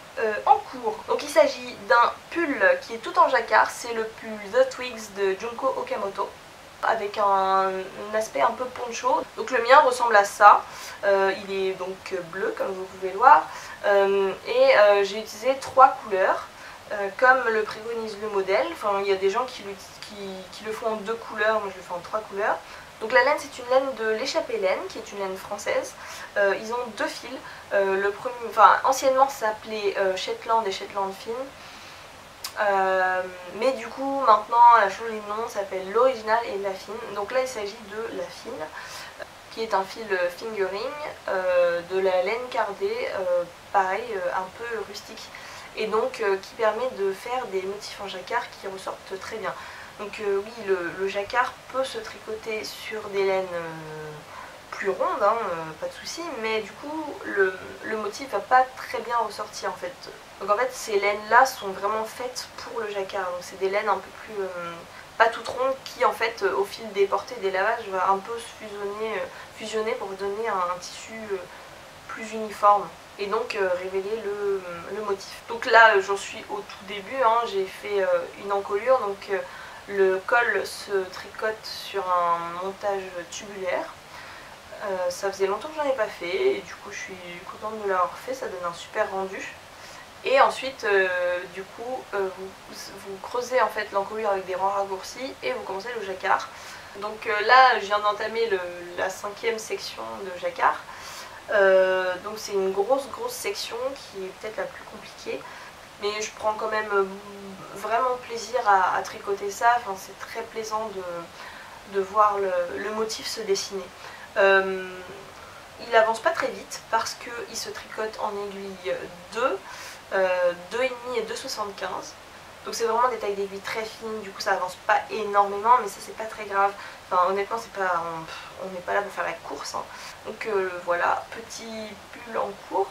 S1: en cours. Donc il s'agit d'un pull qui est tout en jacquard. C'est le pull The Twigs de Junko Okamoto, avec un aspect un peu poncho. Donc le mien ressemble à ça. Il est donc bleu comme vous pouvez le voir. J'ai utilisé 3 couleurs. Comme le préconise le modèle. Enfin, il y a des gens qui le font en 2 couleurs, moi je le fais en 3 couleurs. Donc la laine c'est une laine de l'échappée laine, qui est une laine française. Ils ont 2 fils. Le premier, enfin, anciennement ça s'appelait Shetland et Shetland Fine. Mais du coup maintenant elle a changé de nom, ça s'appelle l'original et la fine. Donc là il s'agit de la fine, qui est un fil fingering, de la laine cardée, pareil, un peu rustique. Et donc qui permet de faire des motifs en jacquard qui ressortent très bien. Donc oui, le jacquard peut se tricoter sur des laines plus rondes, hein, pas de souci, mais du coup le motif va pas très bien ressortir en fait. Donc en fait ces laines là sont vraiment faites pour le jacquard, donc c'est des laines un peu plus pas toutes rondes qui en fait au fil des portées et des lavages va un peu se fusionner pour donner un tissu plus uniforme et donc révéler le motif. Donc là j'en suis au tout début, hein, j'ai fait une encolure, donc le col se tricote sur un montage tubulaire. Ça faisait longtemps que j'en ai pas fait et du coup je suis contente de l'avoir fait, ça donne un super rendu. Et ensuite du coup vous creusez en fait l'encolure avec des rangs raccourcis et vous commencez le jacquard. Donc là je viens d'entamer la 5e section de jacquard. Donc c'est une grosse section qui est peut-être la plus compliquée, mais je prends quand même vraiment plaisir à tricoter ça. Enfin, c'est très plaisant de voir le motif se dessiner. Il avance pas très vite parce qu'il se tricote en aiguille 2, 2,5 et 2,75. Donc c'est vraiment des tailles d'aiguille très fines, du coup ça avance pas énormément, mais ça c'est pas très grave. Enfin honnêtement c'est pas, on n'est pas là pour faire la course, hein. Donc voilà, petit pull en cours.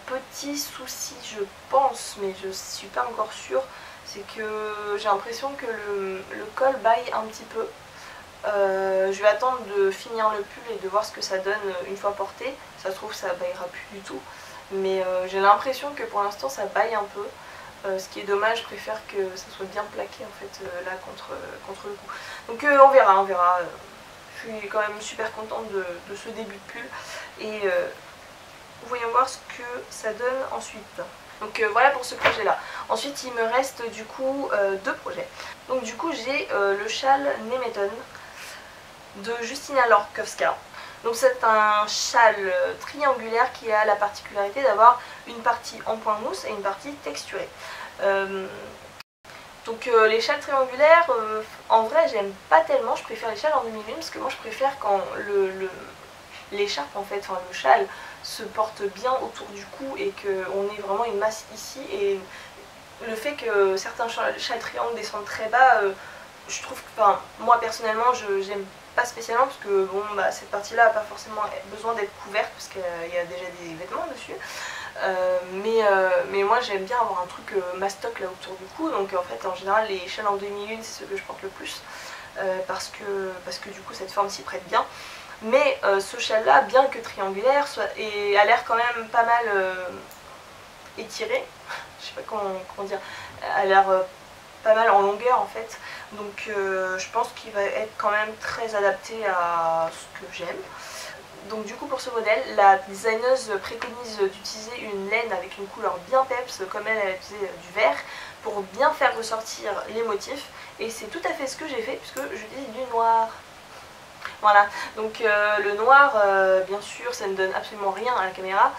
S1: Petit souci je pense, mais je suis pas encore sûre, c'est que j'ai l'impression que le col baille un petit peu. Je vais attendre de finir le pull et de voir ce que ça donne une fois porté. Ça se trouve ça baillera plus du tout, mais j'ai l'impression que pour l'instant ça baille un peu. Ce qui est dommage, je préfère que ça soit bien plaqué en fait là contre le cou. Donc on verra, on verra. Je suis quand même super contente de ce début de pull et voyons voir ce que ça donne ensuite. Donc voilà pour ce projet là. Ensuite il me reste du coup 2 projets. Donc du coup j'ai le châle Nemeton de Justyna Lorkowska. Donc c'est un châle triangulaire qui a la particularité d'avoir une partie en point mousse et une partie texturée. Donc les châles triangulaires, en vrai j'aime pas tellement, je préfère les châles en demi-lune parce que moi je préfère quand l'écharpe en fait, enfin le châle se porte bien autour du cou et qu'on ait vraiment une masse ici et le fait que certains châles triangles descendent très bas, je trouve que, enfin, moi personnellement, j'aime pas spécialement parce que bon, bah, cette partie-là n'a pas forcément besoin d'être couverte parce qu'il y a déjà des vêtements dessus. Mais moi j'aime bien avoir un truc mastoc là autour du cou, donc en fait en général les châles en demi-lune c'est ce que je porte le plus parce que du coup cette forme s'y prête bien. Mais ce châle là, bien que triangulaire, et a l'air quand même pas mal étiré, je sais pas comment dire, a l'air pas mal en longueur en fait, donc je pense qu'il va être quand même très adapté à ce que j'aime. Donc du coup pour ce modèle, la designeuse préconise d'utiliser une laine avec une couleur bien peps, comme elle a utilisé du vert, pour bien faire ressortir les motifs, et c'est tout à fait ce que j'ai fait puisque j'utilise du noir. Voilà, donc le noir, bien sûr, ça ne donne absolument rien à la caméra.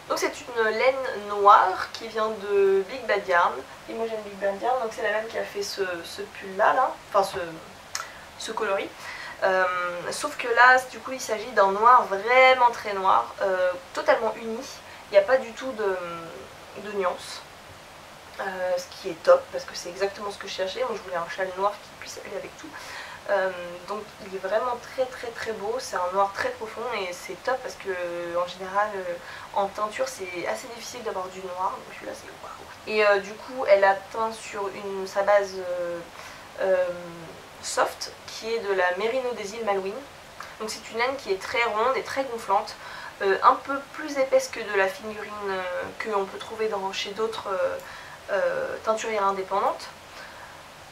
S1: Donc c'est une laine noire qui vient de Big Bad Yarn, Imogen Big Bad Yarn, donc c'est la même qui a fait ce pull là, enfin ce coloris. Sauf que là, du coup, il s'agit d'un noir vraiment très noir, totalement uni. Il n'y a pas du tout de nuance, ce qui est top parce que c'est exactement ce que je cherchais. Moi, je voulais un châle noir qui puisse aller avec tout. Donc, il est vraiment très beau. C'est un noir très profond et c'est top parce que en général, en teinture, c'est assez difficile d'avoir du noir. Donc, celui-là, c'est waouh. Et du coup, elle a teint sur sa base soft, qui est de la Merino des îles Malouines. Donc c'est une laine qui est très ronde et très gonflante, un peu plus épaisse que de la figurine qu'on peut trouver chez d'autres teinturières indépendantes.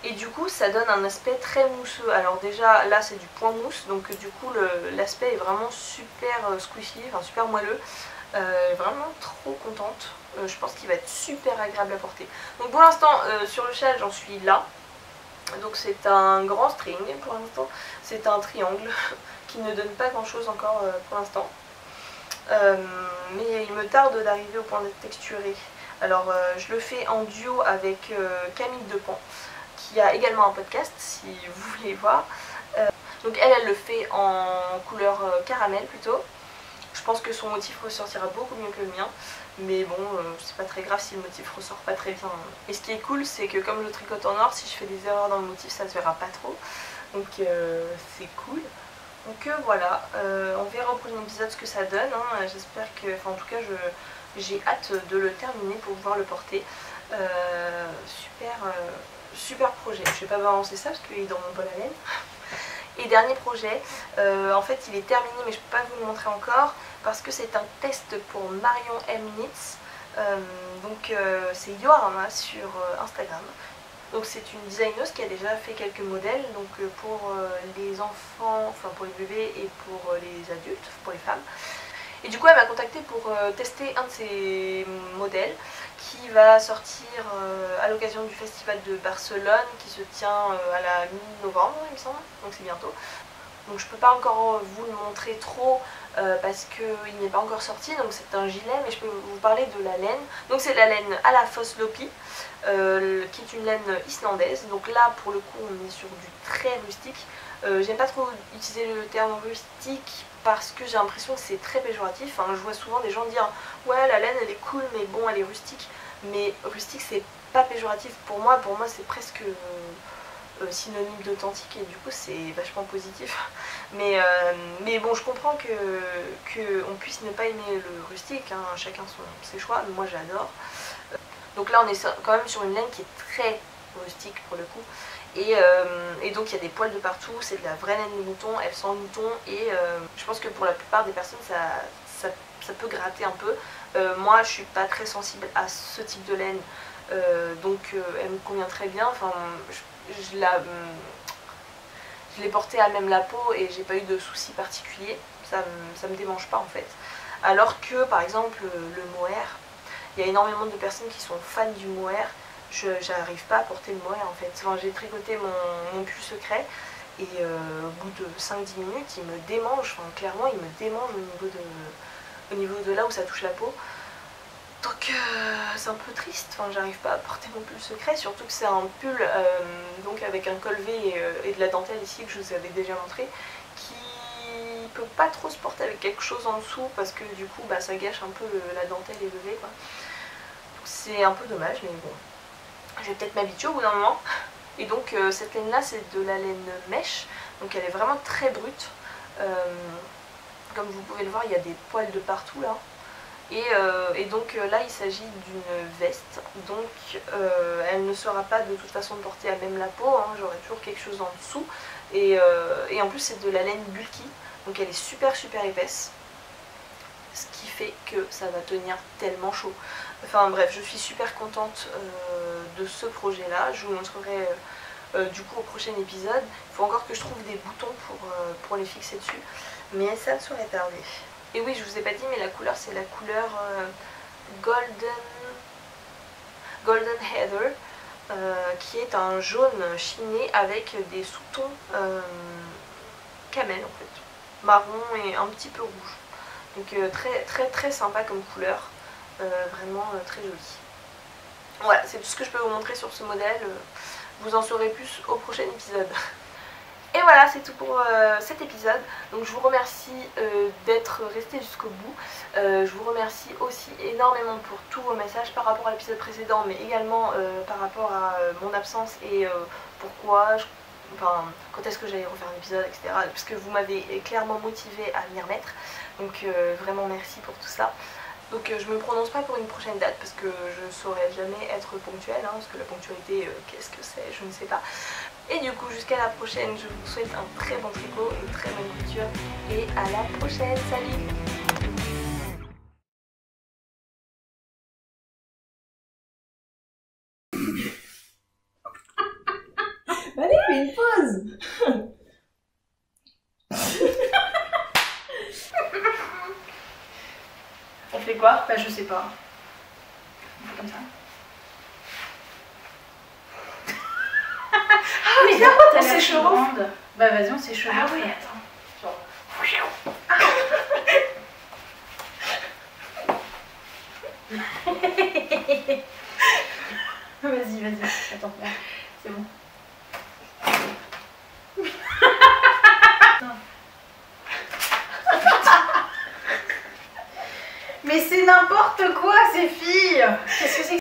S1: Et du coup ça donne un aspect très mousseux. Alors déjà là c'est du point mousse, donc du coup l'aspect est vraiment super squishy, enfin super moelleux. Vraiment trop contente. Je pense qu'il va être super agréable à porter. Donc pour l'instant sur le châle j'en suis là. Donc c'est un grand string pour l'instant, c'est un triangle qui ne donne pas grand chose encore pour l'instant. Mais il me tarde d'arriver au point d'être texturé. Alors je le fais en duo avec Camille Depend, qui a également un podcast si vous voulez voir. Donc elle le fait en couleur caramel plutôt. Je pense que son motif ressortira beaucoup mieux que le mien. Mais bon, c'est pas très grave si le motif ressort pas très bien. Et ce qui est cool, c'est que comme je tricote en noir, si je fais des erreurs dans le motif, ça se verra pas trop. Donc c'est cool. Donc voilà, on verra au prochain épisode ce que ça donne. Hein. J'espère que, enfin en tout cas, j'ai hâte de le terminer pour pouvoir le porter. Super projet. Je vais pas balancer ça parce qu'il est dans mon bol à laine. Et dernier projet, en fait il est terminé mais je peux pas vous le montrer encore parce que c'est un test pour Marion M. Knits. Donc c'est Yoarama sur Instagram. Donc c'est une designeuse qui a déjà fait quelques modèles donc pour les enfants, enfin pour les bébés et pour les adultes, pour les femmes. Et du coup elle m'a contactée pour tester un de ses modèles qui va sortir à l'occasion du festival de Barcelone qui se tient à la mi-novembre il me semble, donc c'est bientôt. Donc je peux pas encore vous le montrer trop parce qu'il n'est pas encore sorti, donc c'est un gilet, mais je peux vous parler de la laine. Donc c'est la laine à la Foslopi, qui est une laine islandaise. Donc là pour le coup on est sur du très rustique. J'aime pas trop utiliser le terme rustique parce que j'ai l'impression que c'est très péjoratif. Enfin, je vois souvent des gens dire ouais la laine elle est cool mais bon elle est rustique. Mais rustique c'est pas péjoratif pour moi c'est presque synonyme d'authentique et du coup c'est vachement positif. Mais bon je comprends que on puisse ne pas aimer le rustique, hein, chacun ses choix, mais moi j'adore. Donc là on est quand même sur une laine qui est très rustique pour le coup. Et donc il y a des poils de partout, c'est de la vraie laine de mouton, elle sent le mouton et je pense que pour la plupart des personnes ça peut gratter un peu. Moi je suis pas très sensible à ce type de laine, donc elle me convient très bien. Enfin, je l'ai portée à même la peau et j'ai pas eu de soucis particuliers, ça me démange pas en fait. Alors que par exemple le mohair, il y a énormément de personnes qui sont fans du mohair. J'arrive pas à porter le mohair en fait. Enfin, j'ai tricoté mon pull secret et au bout de 5-10 minutes il me démange, enfin, clairement il me démange au niveau de là où ça touche la peau. Donc c'est un peu triste, enfin, j'arrive pas à porter mon pull secret, surtout que c'est un pull donc avec un col V et de la dentelle ici que je vous avais déjà montré, qui peut pas trop se porter avec quelque chose en dessous parce que du coup bah, ça gâche un peu la dentelle et le V quoi. C'est un peu dommage, mais bon, je vais peut-être m'habituer au bout d'un moment. Et donc cette laine là c'est de la laine mèche, donc elle est vraiment très brute. Comme vous pouvez le voir, il y a des poils de partout là. Et donc là il s'agit d'une veste, donc elle ne sera pas de toute façon portée à même la peau, hein, j'aurai toujours quelque chose en dessous. Et en plus c'est de la laine bulky, donc elle est super épaisse. Ce qui fait que ça va tenir tellement chaud. Enfin bref, je suis super contente de ce projet là. Je vous montrerai du coup au prochain épisode. Il faut encore que je trouve des boutons pour les fixer dessus, mais ça ne saurait tarder. Et oui, je vous ai pas dit, mais la couleur c'est la couleur Golden Heather, qui est un jaune chiné avec des sous-tons camel en fait, marron et un petit peu rouge. Donc très sympa comme couleur, vraiment très jolie. Voilà, c'est tout ce que je peux vous montrer sur ce modèle, vous en saurez plus au prochain épisode. Et voilà, c'est tout pour cet épisode. Donc je vous remercie d'être resté jusqu'au bout. Je vous remercie aussi énormément pour tous vos messages par rapport à l'épisode précédent, mais également par rapport à mon absence et pourquoi, enfin, quand est-ce que j'allais refaire un épisode, etc. Parce que vous m'avez clairement motivé à m'y remettre. Donc vraiment merci pour tout ça. Donc je me prononce pas pour une prochaine date parce que je ne saurais jamais être ponctuelle, hein, parce que la ponctualité, qu'est-ce que c'est, je ne sais pas. Et du coup jusqu'à la prochaine, je vous souhaite un très bon tricot, une très bonne couture et à la prochaine, salut!
S3: Allez, fais une pause.
S2: On fait quoi? Bah je sais pas. On fait comme ça.
S1: Ah mais viens, on s'échauffe.
S2: Bah vas-y, on s'échauffe.
S1: Ah oui, attends.
S2: Vas-y, attends, c'est bon. Mais c'est n'importe quoi ces filles! Qu'est-ce que c'est que